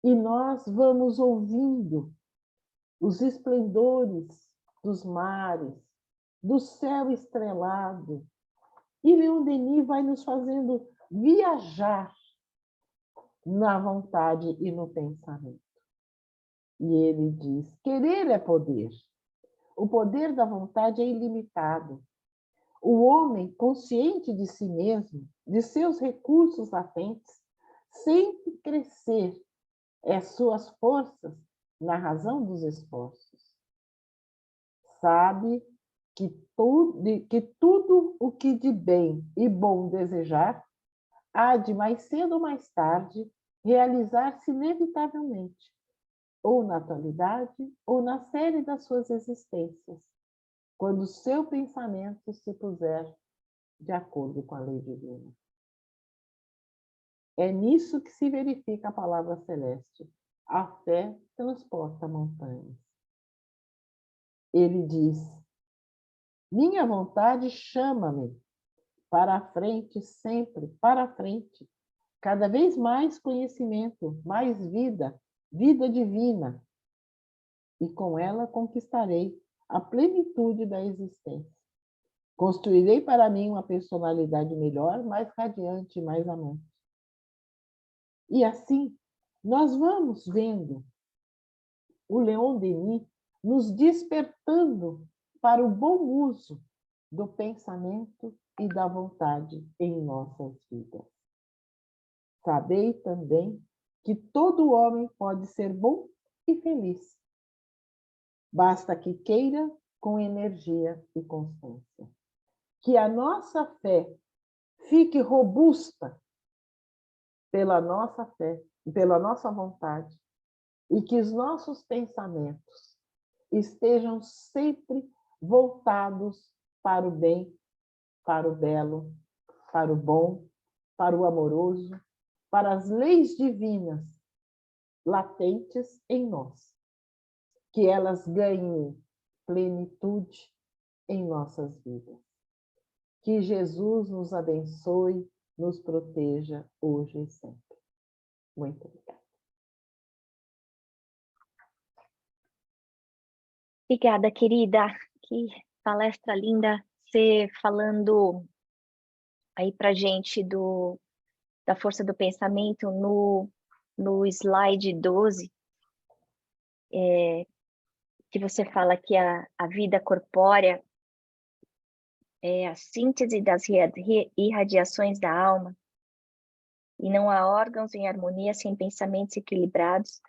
E nós vamos ouvindo os esplendores dos mares, do céu estrelado, e Leon Denis vai nos fazendo viajar na vontade e no pensamento. E ele diz: querer é poder. O poder da vontade é ilimitado. O homem, consciente de si mesmo, de seus recursos latentes, sempre crescer suas forças na razão dos esforços. Sabe que tudo o que de bem e bom desejar há de, mais cedo ou mais tarde, realizar-se inevitavelmente, ou na atualidade, ou na série das suas existências, quando o seu pensamento se puser de acordo com a lei divina. É nisso que se verifica a palavra celeste. A fé transporta montanhas. Ele diz: minha vontade chama-me para a frente, sempre para a frente. Cada vez mais conhecimento, mais vida, vida divina. E com ela conquistarei a plenitude da existência. Construirei para mim uma personalidade melhor, mais radiante e mais amante. E assim, nós vamos vendo o Leon Denis nos despertando para o bom uso do pensamento e da vontade em nossas vidas. Sabei também que todo homem pode ser bom e feliz. Basta que queira com energia e constância. Que a nossa fé fique robusta pela nossa fé, pela nossa vontade, e que os nossos pensamentos estejam sempre voltados para o bem, para o belo, para o bom, para o amoroso, para as leis divinas latentes em nós, que elas ganhem plenitude em nossas vidas. Que Jesus nos abençoe, nos proteja hoje e sempre. Muito obrigada. Obrigada, querida. Que palestra linda. Você falando aí pra gente da força do pensamento no slide 12, que você fala que a vida corpórea é a síntese das irradiações da alma, e não há órgãos em harmonia sem pensamentos equilibrados.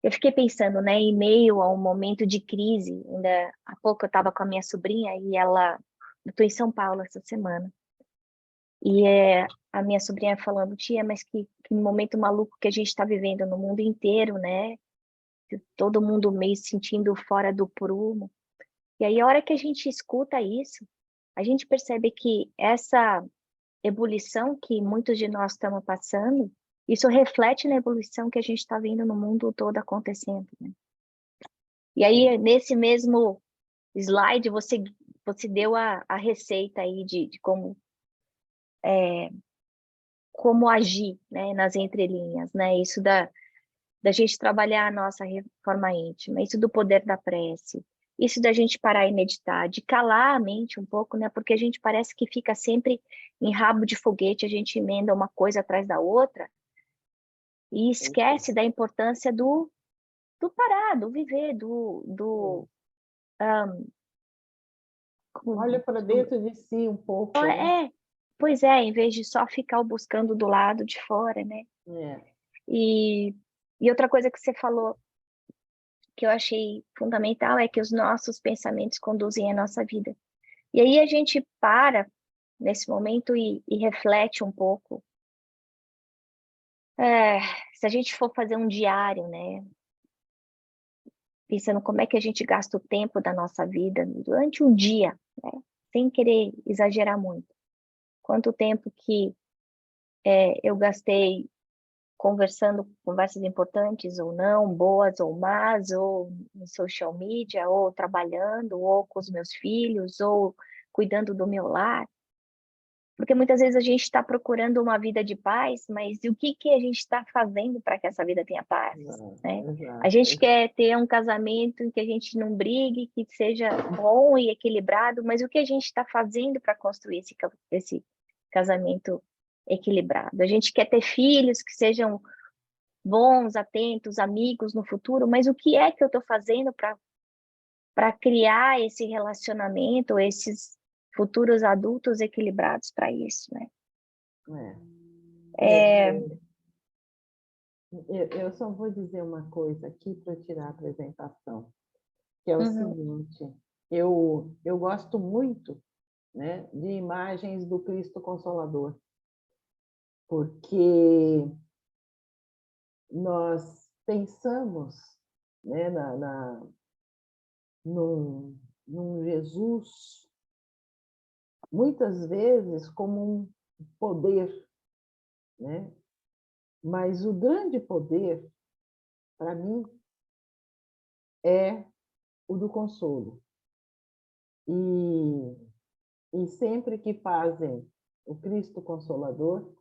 Eu fiquei pensando, né, em meio a um momento de crise, ainda há pouco eu estava com a minha sobrinha e eu estou em São Paulo essa semana, e a minha sobrinha falando, tia, mas que momento maluco que a gente está vivendo no mundo inteiro, né? Todo mundo meio se sentindo fora do prumo. E aí, a hora que a gente escuta isso, a gente percebe que essa ebulição que muitos de nós estamos passando, isso reflete na ebulição que a gente está vendo no mundo todo acontecendo, né? E aí, nesse mesmo slide, você deu a receita aí de como agir, né, nas entrelinhas, né? Isso da gente trabalhar a nossa reforma íntima, isso do poder da prece, isso da gente parar e meditar, de calar a mente um pouco, né? Porque a gente parece que fica sempre em rabo de foguete, a gente emenda uma coisa atrás da outra e esquece da importância do parar, do viver, Olha para dentro de si um pouco, né? Pois é, em vez de só ficar buscando do lado de fora, né? E outra coisa que você falou que eu achei fundamental é que os nossos pensamentos conduzem a nossa vida. E aí a gente para nesse momento e reflete um pouco. Se a gente for fazer um diário, né? Pensando como é que a gente gasta o tempo da nossa vida durante um dia, né? Sem querer exagerar muito. Quanto tempo que eu gastei conversando conversas importantes ou não, boas ou más, ou no social media, ou trabalhando, ou com os meus filhos, ou cuidando do meu lar. Porque muitas vezes a gente está procurando uma vida de paz, mas o que a gente está fazendo para que essa vida tenha paz? Né? A gente quer ter um casamento em que a gente não brigue, que seja bom e equilibrado, mas o que a gente está fazendo para construir esse casamento equilibrado? A gente quer ter filhos que sejam bons, atentos, amigos no futuro, mas o que é que eu estou fazendo para criar esse relacionamento, esses futuros adultos equilibrados para isso, né? Eu só vou dizer uma coisa aqui para tirar a apresentação, que é o seguinte, eu gosto muito, né, de imagens do Cristo Consolador, porque nós pensamos, né, num Jesus, muitas vezes como um poder, né? Mas o grande poder, para mim, é o do consolo. E sempre que fazem o Cristo Consolador,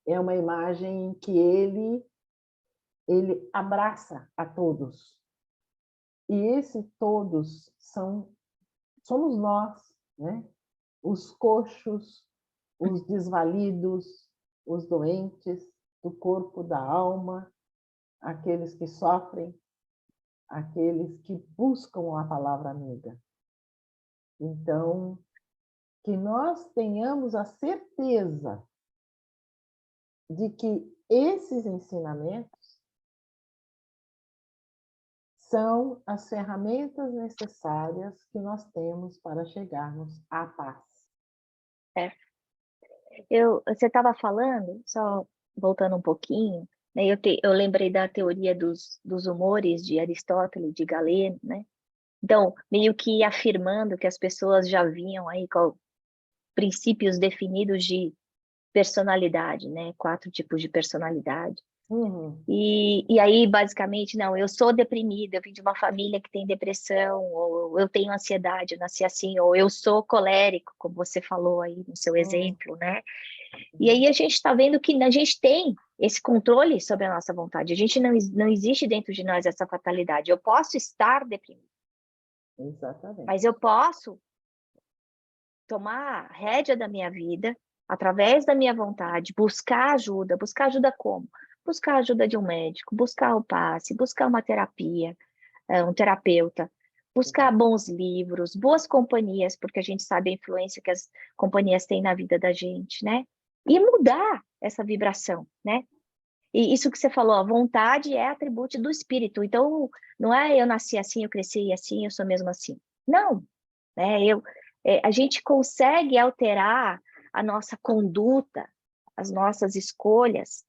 é uma imagem em que ele abraça a todos. E esse todos somos nós, né? Os coxos, os desvalidos, os doentes do corpo, da alma, aqueles que sofrem, aqueles que buscam a palavra amiga. Então, que nós tenhamos a certeza de que esses ensinamentos são as ferramentas necessárias que nós temos para chegarmos à paz. Você estava falando, só voltando um pouquinho, né, eu lembrei da teoria dos humores de Aristóteles, de Galeno, né? Então, meio que afirmando que as pessoas já vinham aí com princípios definidos de personalidade, né? 4 tipos de personalidade. E aí, basicamente, não, eu sou deprimida, eu vim de uma família que tem depressão, ou eu tenho ansiedade, eu nasci assim, ou eu sou colérico, como você falou aí no seu exemplo, né? E aí a gente está vendo que a gente tem esse controle sobre a nossa vontade. A gente não existe dentro de nós essa fatalidade. Eu posso estar deprimido, Exatamente. mas eu posso tomar a rédea da minha vida, através da minha vontade, buscar ajuda como? Buscar a ajuda de um médico, buscar o passe, buscar uma terapia, um terapeuta, buscar bons livros, boas companhias, porque a gente sabe a influência que as companhias têm na vida da gente, né? E mudar essa vibração, né? E isso que você falou, a vontade é atributo do espírito. Então, não é eu nasci assim, eu cresci assim, eu sou mesmo assim. Não, né? A gente consegue alterar a nossa conduta, as nossas escolhas,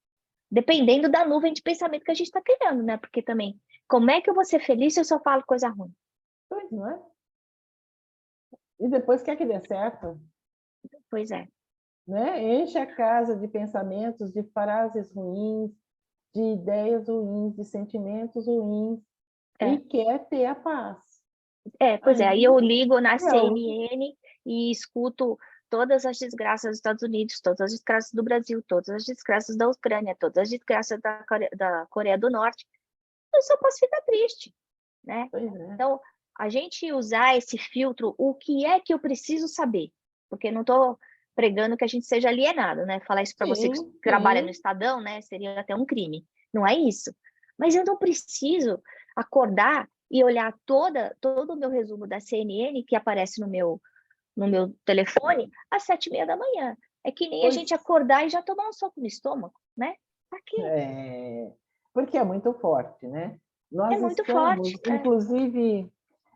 dependendo da nuvem de pensamento que a gente está criando, né? Porque também, como é que eu vou ser feliz se eu só falo coisa ruim? Pois não é? E depois quer que dê certo, Pois é. né? Enche a casa de pensamentos, de frases ruins, de ideias ruins, de sentimentos ruins, É. e quer ter a paz. Pois é. Aí eu ligo na Não. CNN e escuto todas as desgraças dos Estados Unidos, todas as desgraças do Brasil, todas as desgraças da Ucrânia, todas as desgraças da Coreia do Norte. Eu só posso ficar triste, né? Pois é. Então, a gente usar esse filtro, o que é que eu preciso saber? Porque não estou pregando que a gente seja alienado, né? Falar isso para você que Sim, trabalha no sim. Estadão, né? Seria até um crime. Não é isso. Mas eu não preciso acordar e olhar todo o meu resumo da CNN que aparece no meu telefone às 7h30 da manhã. É que nem a Pois gente acordar e já tomar um soco no estômago, né? Pra quê? é, porque é muito forte, né? É Nós muito estamos, forte. inclusive,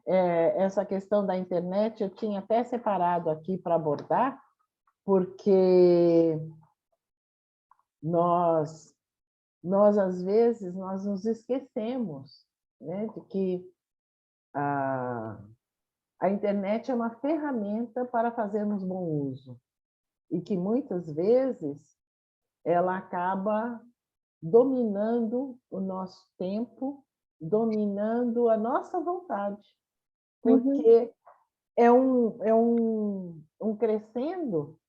essa questão da internet, eu tinha até separado aqui para abordar, porque nós, às vezes, nós nos esquecemos, né, de que a internet é uma ferramenta para fazermos bom uso e que muitas vezes ela acaba dominando o nosso tempo, dominando a nossa vontade, Uhum. porque é um crescendo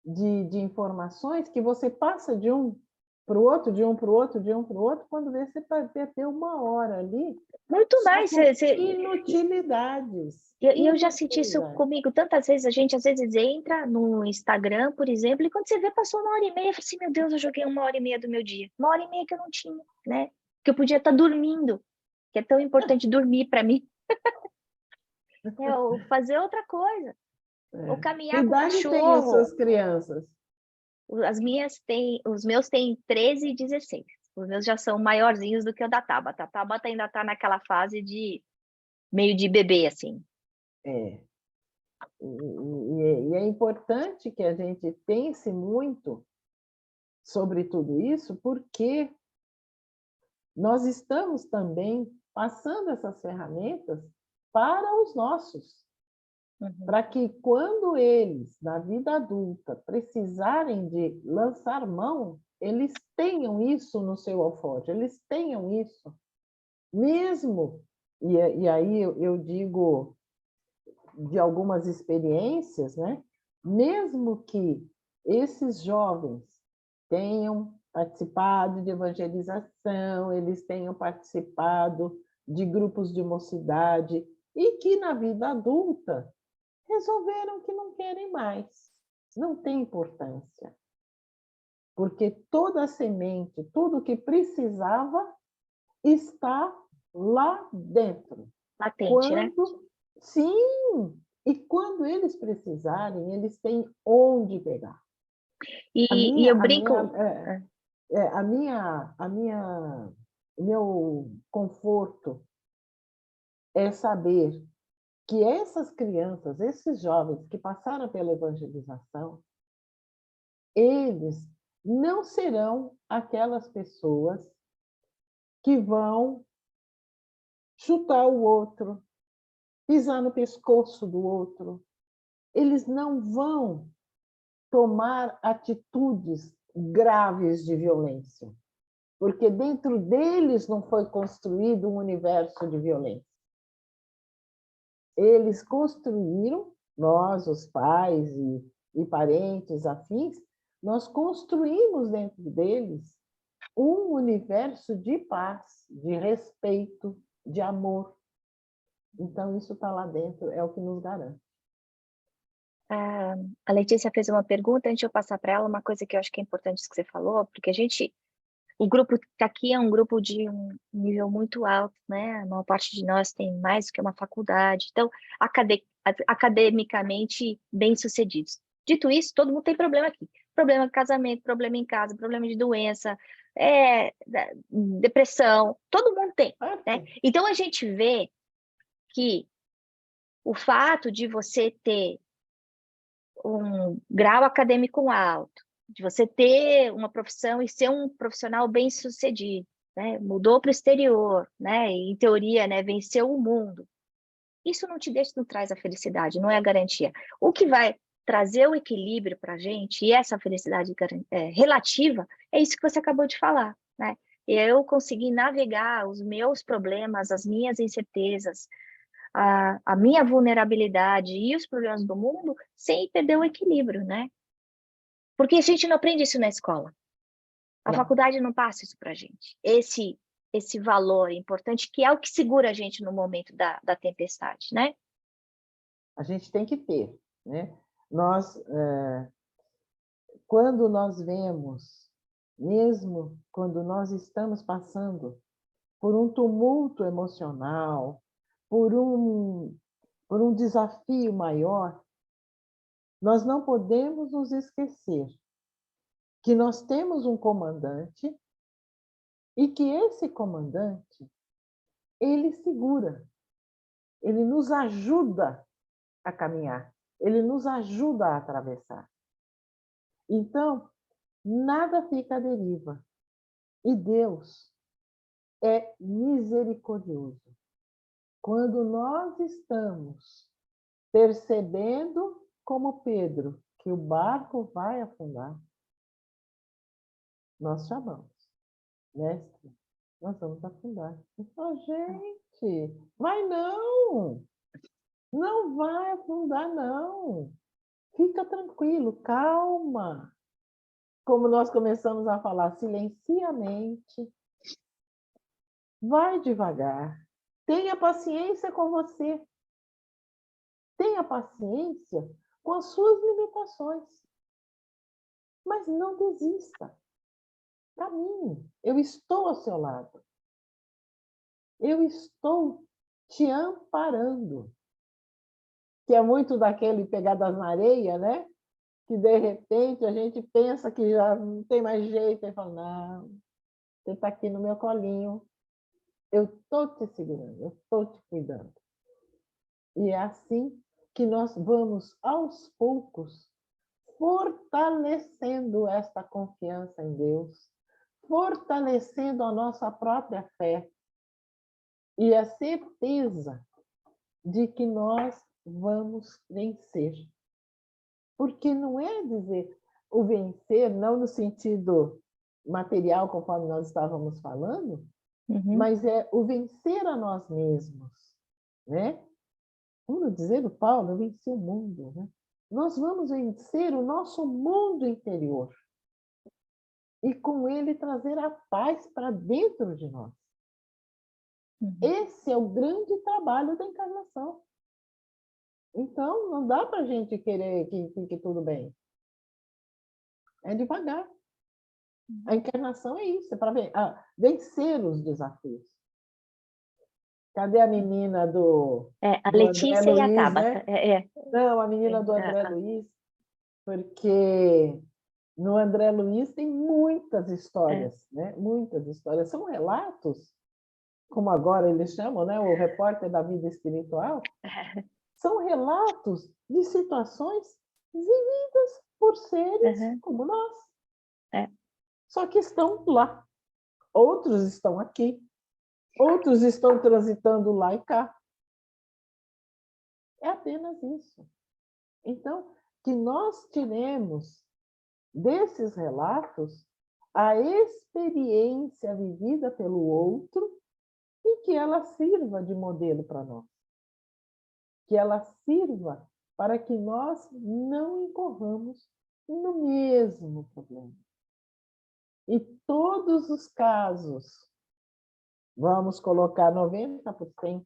de informações que você passa de um para o outro, de um para o outro, de um para o outro, quando vê, você perdeu 1 hora ali Muito só mais. com inutilidades. E eu já senti isso Inutilidades. comigo tantas vezes. A gente às vezes entra no Instagram, por exemplo, e quando você vê, passou 1h30. Eu falei assim, meu Deus, eu joguei 1h30 do meu dia. 1h30 que eu não tinha, né? Que eu podia estar dormindo, que é tão importante dormir para mim. Ou fazer outra coisa. Ou Que caminhar com o idade têm as cachorro. suas crianças? Os meus têm 13 e 16. Os meus já são maiorzinhos do que o da Tabata. A Tabata ainda está naquela fase de meio de bebê, assim. É. E é importante que a gente pense muito sobre tudo isso, porque nós estamos também passando essas ferramentas para os nossos, Uhum. para que quando eles, na vida adulta, precisarem de lançar mão, eles tenham isso no seu alforje, eles tenham isso, mesmo, e aí eu digo de algumas experiências, né? Mesmo que esses jovens tenham participado de evangelização, eles tenham participado de grupos de mocidade e que na vida adulta resolveram que não querem mais. Não tem importância, porque toda a semente, tudo que precisava está lá dentro. Latente, né? Quando, sim, e quando eles precisarem, eles têm onde pegar. A E minha, eu a minha, brinco. o meu conforto é saber que essas crianças, esses jovens que passaram pela evangelização, eles não serão aquelas pessoas que vão chutar o outro, pisar no pescoço do outro. Eles não vão tomar atitudes graves de violência, porque dentro deles não foi construído um universo de violência. Eles construíram, nós, os pais e parentes afins, nós construímos dentro deles um universo de paz, de respeito, de amor. Então, isso está lá dentro, é o que nos garante. A Letícia fez uma pergunta, antes de eu passar para ela, uma coisa que eu acho que é importante isso que você falou, porque o grupo que está aqui é um grupo de um nível muito alto, né? A maior parte de nós tem mais do que uma faculdade, então, academicamente bem-sucedidos. Dito isso, todo mundo tem problema aqui. Problema de casamento, problema em casa, problema de doença, depressão, todo mundo tem, né? Então, a gente vê que o fato de você ter um grau acadêmico alto, de você ter uma profissão e ser um profissional bem-sucedido, né? Mudou para o exterior, né? E, em teoria, né? Venceu o mundo. Isso não te deixa, não traz a felicidade, não é a garantia. O que vai trazer o equilíbrio para a gente e essa felicidade relativa é isso que você acabou de falar, né? Eu consegui navegar os meus problemas, as minhas incertezas, a minha vulnerabilidade e os problemas do mundo sem perder o equilíbrio, né? Porque a gente não aprende isso na escola. A faculdade não passa isso para a gente. Esse valor importante, que é o que segura a gente no momento da tempestade, né? A gente tem que ter, né? Quando nós vemos, mesmo quando nós estamos passando por um tumulto emocional, por um desafio maior, nós não podemos nos esquecer que nós temos um comandante e que esse comandante, ele segura, ele nos ajuda a caminhar, ele nos ajuda a atravessar. Então, nada fica à deriva. E Deus é misericordioso. Quando nós estamos percebendo, como Pedro, que o barco vai afundar, nós chamamos, mestre, nós vamos afundar. Oh, gente, vai não! Não vai afundar, não. Fica tranquilo, calma. Como nós começamos a falar, silencia a mente, vai devagar, tenha paciência com você, tenha paciência com as suas limitações, mas não desista. Caminhe, eu estou ao seu lado, eu estou te amparando, que é muito daquele pegadas na areia, né? Que de repente a gente pensa que já não tem mais jeito, e fala, não, você está aqui no meu colinho, eu estou te segurando, eu estou te cuidando. E é assim que nós vamos, aos poucos, fortalecendo esta confiança em Deus, fortalecendo a nossa própria fé e a certeza de que nós vamos vencer. Porque não é dizer o vencer, não no sentido material, conforme nós estávamos falando, mas é o vencer a nós mesmos, né? Como dizer o Paulo, eu venci o mundo, né? Nós vamos vencer o nosso mundo interior e com ele trazer a paz para dentro de nós. Esse é o grande trabalho da encarnação. Então, não dá para a gente querer que fique tudo bem. É devagar. A encarnação é isso, é para vencer os desafios. Cadê a menina do A André Letícia e a Luiz, Tabata. né? Não, a menina do André Luiz, porque no André Luiz tem muitas histórias, né? Muitas histórias. São relatos, como agora eles chamam, né? O repórter da vida espiritual. São relatos de situações vividas por seres como nós. Só que estão lá. Outros estão aqui. Outros estão transitando lá e cá. É apenas isso. Então, que nós tiremos desses relatos a experiência vivida pelo outro e que ela sirva de modelo para nós. Que ela sirva para que nós não incorramos no mesmo problema. E todos os casos, vamos colocar 90%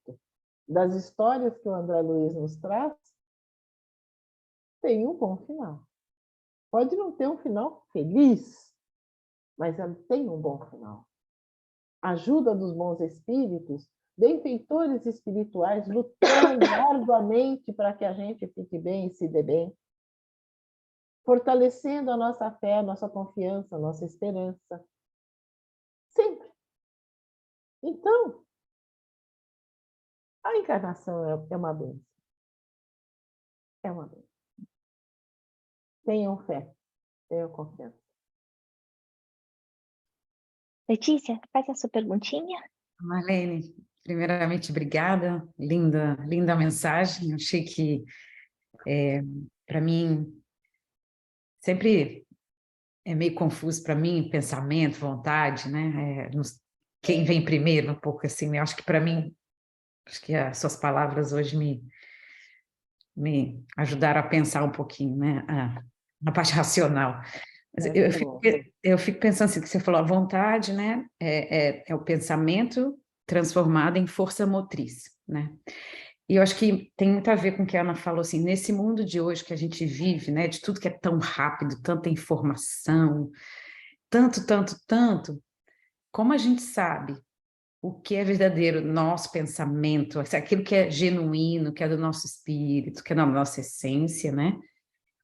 das histórias que o André Luiz nos traz, tem um bom final. Pode não ter um final feliz, mas ela tem um bom final. A ajuda dos bons espíritos, benfeitores espirituais, lutando arduamente para que a gente fique bem e se dê bem, fortalecendo a nossa fé, a nossa confiança, a nossa esperança. Sempre. Então, a encarnação é uma bênção. É uma bênção. Tenham fé, tenham confiança. Letícia, faz a sua perguntinha. Marlene, primeiramente, obrigada. Linda, linda mensagem. Eu achei que, para mim, sempre é meio confuso para mim, pensamento, vontade, né? Quem vem primeiro, um pouco assim, né? Eu acho que para mim, acho que as suas palavras hoje me ajudaram a pensar um pouquinho, né? Na parte racional. Mas eu fico pensando assim, que você falou, a vontade, né? É o pensamento transformado em força motriz, né? E eu acho que tem muito a ver com o que a Ana falou, assim, nesse mundo de hoje que a gente vive, né? De tudo que é tão rápido, tanta informação, tanto, como a gente sabe o que é verdadeiro, nosso pensamento, aquilo que é genuíno, que é do nosso espírito, que é da nossa essência, né?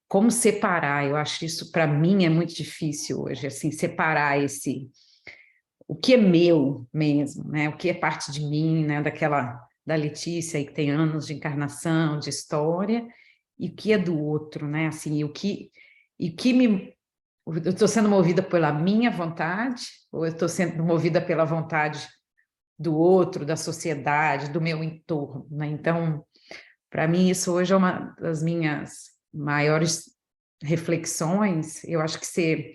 Como separar? Eu acho isso, para mim, é muito difícil hoje, assim, separar o que é meu mesmo, né? O que é parte de mim, né? Da Letícia, aí, que tem anos de encarnação, de história, e o que é do outro, né? Assim, eu estou sendo movida pela minha vontade, ou eu estou sendo movida pela vontade do outro, da sociedade, do meu entorno, né? Então, para mim, isso hoje é uma das minhas maiores reflexões. Eu acho que você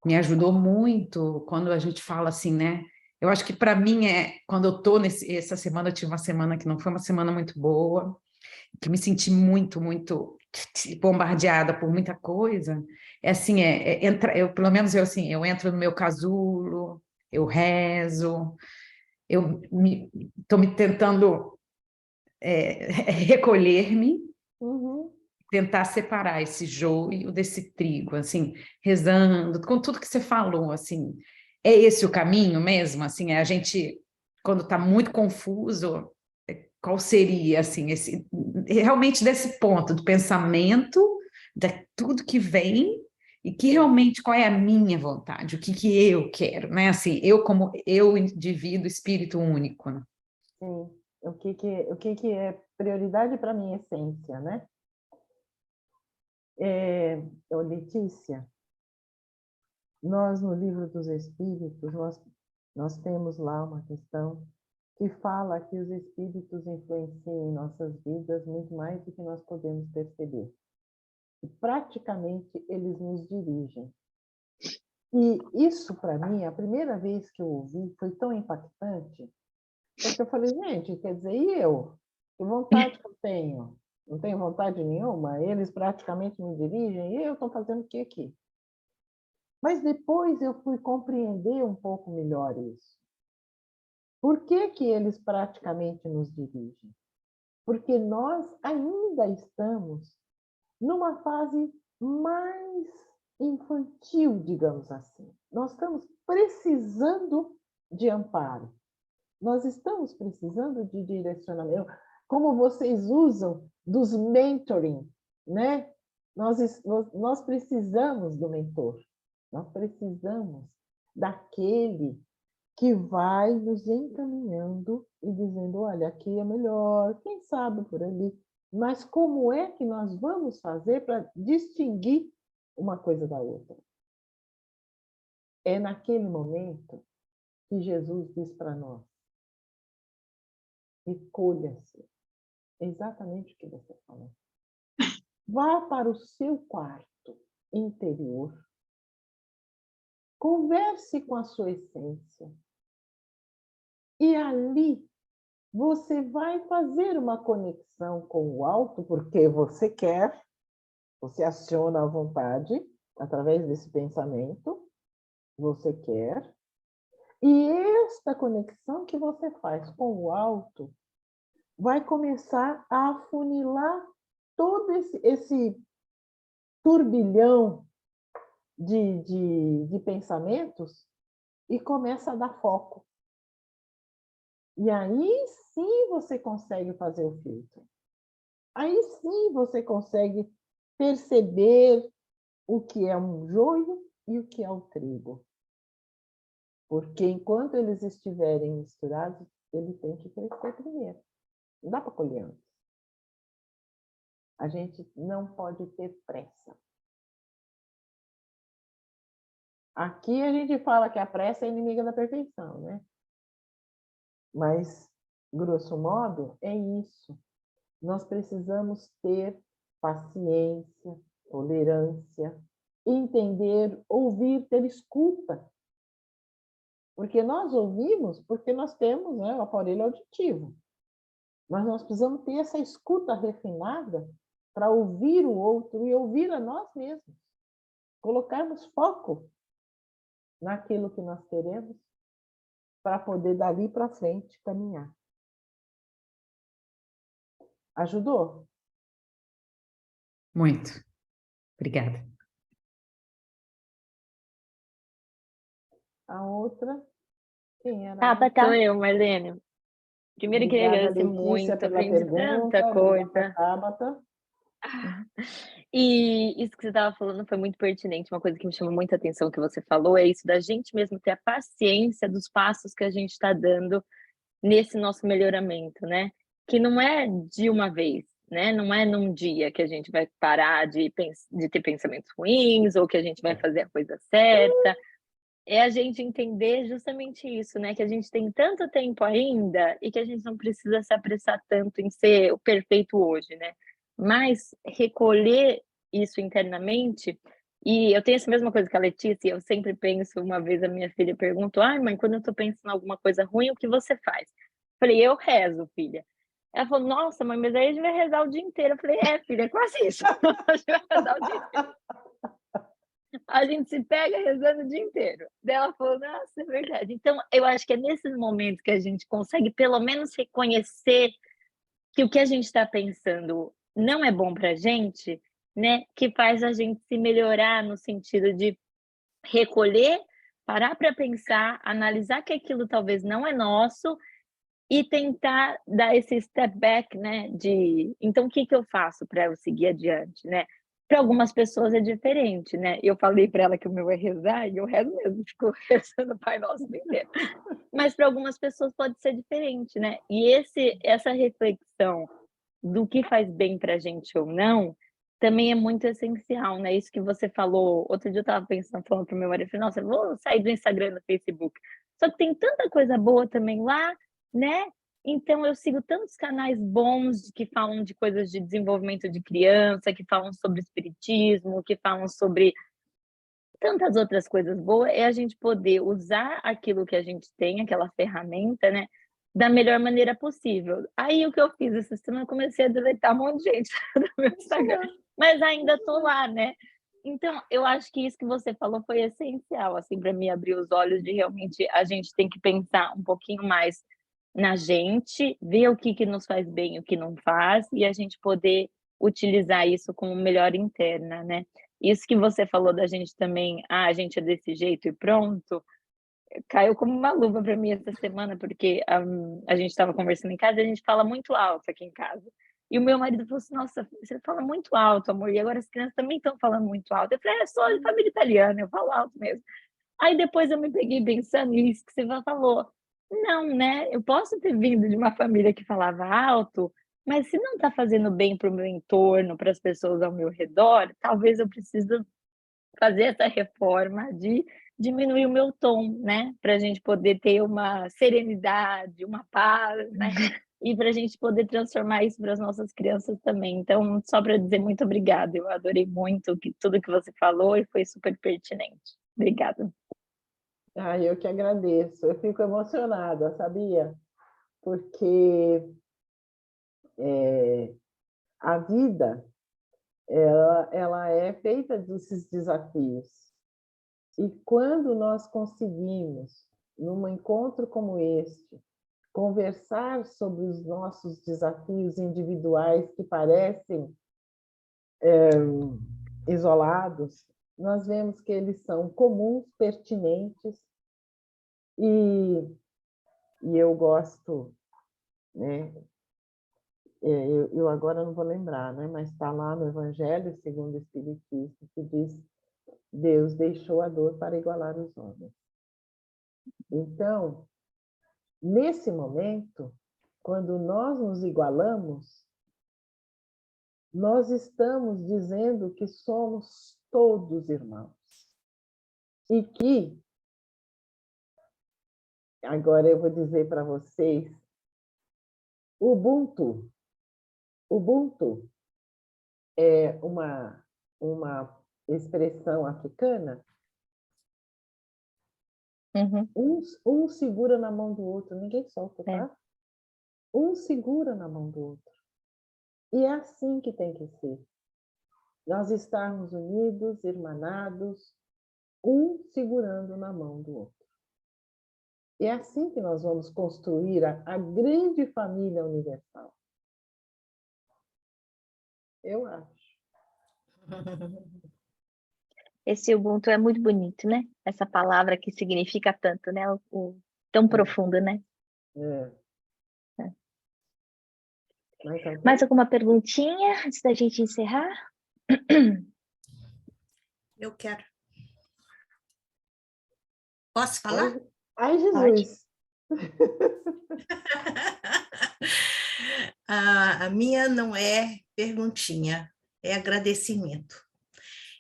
me ajudou muito quando a gente fala assim, né? Eu acho que para mim quando eu estou essa semana, eu tive uma semana que não foi uma semana muito boa, que me senti muito bombardeada por muita coisa. É assim, pelo menos eu entro no meu casulo, eu rezo, eu estou me tentando recolher-me, tentar separar esse joio desse trigo, assim, rezando, com tudo que você falou, assim, é esse o caminho mesmo, assim, a gente, quando está muito confuso, qual seria, assim, realmente desse ponto do pensamento, de tudo que vem, e que realmente, qual é a minha vontade, o que eu quero, né, assim, eu como eu, indivíduo, espírito único, né? Sim, o que é prioridade para minha essência, né? Letícia, nós no Livro dos Espíritos, nós temos lá uma questão que fala que os espíritos influenciam em nossas vidas muito mais do que nós podemos perceber. E praticamente eles nos dirigem. E isso, para mim, a primeira vez que eu ouvi, foi tão impactante, porque eu falei, gente, quer dizer, e eu? Que vontade que eu tenho? Não tenho vontade nenhuma? Eles praticamente me dirigem, e eu estou fazendo o que aqui? Mas depois eu fui compreender um pouco melhor isso. Por que eles praticamente nos dirigem? Porque nós ainda estamos numa fase mais infantil, digamos assim. Nós estamos precisando de amparo. Nós estamos precisando de direcionamento. Como vocês usam dos mentoring, né? Nós precisamos do mentor. Nós precisamos daquele que vai nos encaminhando e dizendo, olha, aqui é melhor, quem sabe por ali. Mas como é que nós vamos fazer para distinguir uma coisa da outra? É naquele momento que Jesus diz para nós, recolha-se. É exatamente o que você falou. Vá para o seu quarto interior, converse com a sua essência, e ali você vai fazer uma conexão com o alto, porque você quer, você aciona a vontade através desse pensamento, você quer, e esta conexão que você faz com o alto vai começar a afunilar todo esse turbilhão de pensamentos e começa a dar foco. E aí sim você consegue fazer o filtro. Aí sim você consegue perceber o que é um joio e o que é o trigo. Porque enquanto eles estiverem misturados, ele tem que crescer primeiro. Não dá para colher antes. A gente não pode ter pressa. Aqui a gente fala que a pressa é inimiga da perfeição, né? Mas, grosso modo, é isso. Nós precisamos ter paciência, tolerância, entender, ouvir, ter escuta. Porque nós ouvimos porque nós temos, né, o aparelho auditivo. Mas nós precisamos ter essa escuta refinada para ouvir o outro e ouvir a nós mesmos. Colocarmos foco naquilo que nós queremos para poder dali para frente caminhar. Ajudou? Muito. Obrigada. A outra, quem era? Sou eu, Marlene. Primeiro, eu queria Obrigada, agradecer Letícia, muito, pela aprendi pergunta. tanta Obrigada, coisa. Tabata. E isso que você estava falando foi muito pertinente. Uma coisa que me chamou muita atenção que você falou é isso da gente mesmo ter a paciência dos passos que a gente está dando nesse nosso melhoramento, né? Que não é de uma vez, né? Não é num dia que a gente vai parar de ter pensamentos ruins ou que a gente vai fazer a coisa certa. É a gente entender justamente isso, né? Que a gente tem tanto tempo ainda e que a gente não precisa se apressar tanto em ser o perfeito hoje, né? Mas recolher isso internamente. E eu tenho essa mesma coisa que a Letícia, eu sempre penso, uma vez a minha filha perguntou: ai, mãe, quando eu tô pensando em alguma coisa ruim, o que você faz? Falei, eu rezo, filha. Ela falou, nossa, mãe, mas aí a gente vai rezar o dia inteiro. Eu falei, filha, é quase isso. A gente vai rezar o dia inteiro. A gente se pega rezando o dia inteiro. Daí ela falou, nossa, é verdade. Então, eu acho que é nesses momentos que a gente consegue pelo menos reconhecer que o que a gente está pensando não é bom para a gente, né? Que faz a gente se melhorar no sentido de recolher, parar para pensar, analisar que aquilo talvez não é nosso e tentar dar esse step back, né? Então, o que eu faço para eu seguir adiante, né? Para algumas pessoas é diferente, né? Eu falei para ela que o meu é rezar e eu rezo mesmo, fico rezando o Pai Nosso o dia inteiro. Mas para algumas pessoas pode ser diferente, né? E essa reflexão do que faz bem para a gente ou não também é muito essencial, né? Isso que você falou. Outro dia eu estava pensando, falando para o meu marido, falei, nossa, eu vou sair do Instagram, do Facebook. Só que tem tanta coisa boa também lá, né? Então eu sigo tantos canais bons que falam de coisas de desenvolvimento de criança, que falam sobre espiritismo, que falam sobre tantas outras coisas boas, é a gente poder usar aquilo que a gente tem, aquela ferramenta, né, da melhor maneira possível. Aí o que eu fiz essa semana, eu comecei a deletar um monte de gente do meu Instagram, mas ainda tô lá, né? Então, eu acho que isso que você falou foi essencial, assim, para mim abrir os olhos de realmente a gente tem que pensar um pouquinho mais na gente, ver o que nos faz bem e o que não faz, e a gente poder utilizar isso como melhora interna, né? Isso que você falou da gente também, a gente é desse jeito e pronto, caiu como uma luva para mim essa semana, porque a gente estava conversando em casa e a gente fala muito alto aqui em casa. E o meu marido falou assim, nossa, você fala muito alto, amor, e agora as crianças também estão falando muito alto. Eu falei, sou de família italiana, eu falo alto mesmo. Aí depois eu me peguei pensando nisso que você falou. Não, né? Eu posso ter vindo de uma família que falava alto, mas se não está fazendo bem para o meu entorno, para as pessoas ao meu redor, talvez eu precise fazer essa reforma de diminuir o meu tom, né? Para a gente poder ter uma serenidade, uma paz, né? E para a gente poder transformar isso para as nossas crianças também. Então, só para dizer muito obrigada, eu adorei muito tudo que você falou e foi super pertinente. Obrigada. Eu que agradeço. Eu fico emocionada, sabia? Porque a vida ela é feita desses desafios. E quando nós conseguimos, num encontro como este, conversar sobre os nossos desafios individuais que parecem isolados, nós vemos que eles são comuns, pertinentes, e eu gosto, né? Eu agora não vou lembrar, né? Mas está lá no Evangelho segundo o Espiritismo, que diz: Deus deixou a dor para igualar os homens. Então, nesse momento, quando nós nos igualamos, nós estamos dizendo que somos todos irmãos. E que, agora eu vou dizer para vocês, Ubuntu é uma expressão africana. Um segura na mão do outro, ninguém solta, tá? Um segura na mão do outro. E é assim que tem que ser. Nós estarmos unidos, irmanados, um segurando na mão do outro. E é assim que nós vamos construir a grande família universal. Eu acho. Esse Ubuntu é muito bonito, né? Essa palavra que significa tanto, né? Tão profundo, né? Mais alguma perguntinha antes da gente encerrar? Eu quero. Posso falar? Ai, Jesus! A minha não é perguntinha, é agradecimento.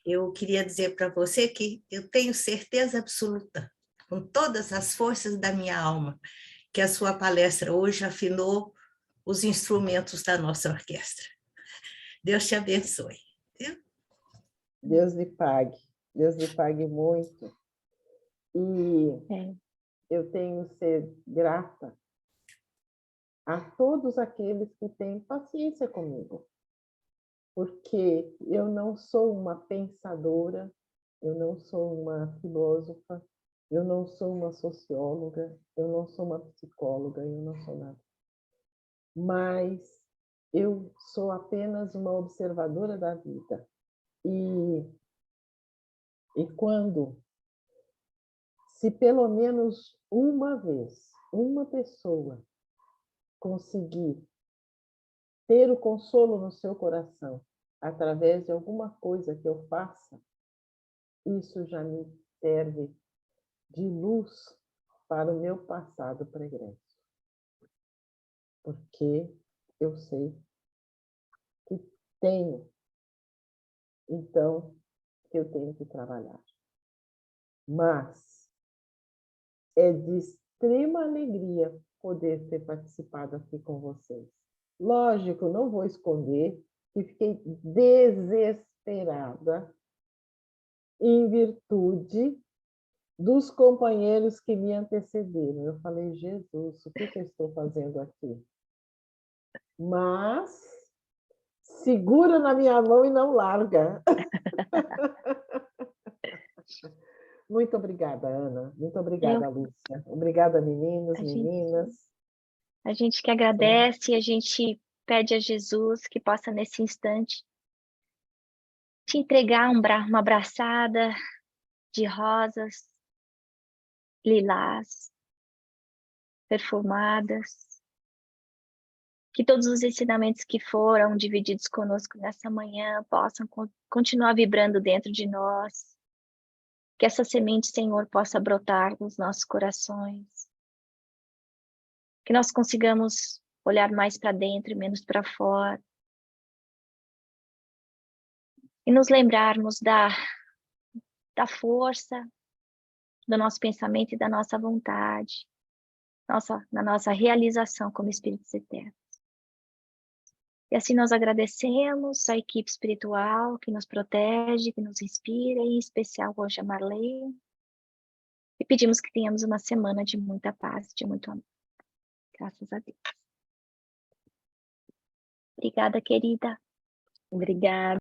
Eu queria dizer para você que eu tenho certeza absoluta, com todas as forças da minha alma, que a sua palestra hoje afinou os instrumentos da nossa orquestra. Deus te abençoe. Deus lhe pague muito. E eu tenho que ser grata a todos aqueles que têm paciência comigo, porque eu não sou uma pensadora, eu não sou uma filósofa, eu não sou uma socióloga, eu não sou uma psicóloga, eu não sou nada. Mas eu sou apenas uma observadora da vida. E quando, se pelo menos uma vez, uma pessoa conseguir ter o consolo no seu coração através de alguma coisa que eu faça, isso já me serve de luz para o meu passado pregresso. Porque eu sei que tenho, então eu tenho que trabalhar. Mas é de extrema alegria poder ter participado aqui com vocês. Lógico, não vou esconder que fiquei desesperada em virtude dos companheiros que me antecederam. Eu falei: Jesus, o que eu estou fazendo aqui? Mas segura na minha mão e não larga. Muito obrigada, Ana. Muito obrigada, Lúcia. Obrigada, meninos, meninas. A gente que agradece, a gente pede a Jesus que possa, nesse instante, te entregar uma abraçada de rosas, lilás, perfumadas. Que todos os ensinamentos que foram divididos conosco nessa manhã possam continuar vibrando dentro de nós. Que essa semente, Senhor, possa brotar nos nossos corações. Que nós consigamos olhar mais para dentro e menos para fora. E nos lembrarmos da força do nosso pensamento e da nossa vontade, na nossa realização como espíritos eternos. E assim nós agradecemos a equipe espiritual que nos protege, que nos inspira, em especial o Anjo Marley. E pedimos que tenhamos uma semana de muita paz, de muito amor. Graças a Deus. Obrigada, querida. Obrigada.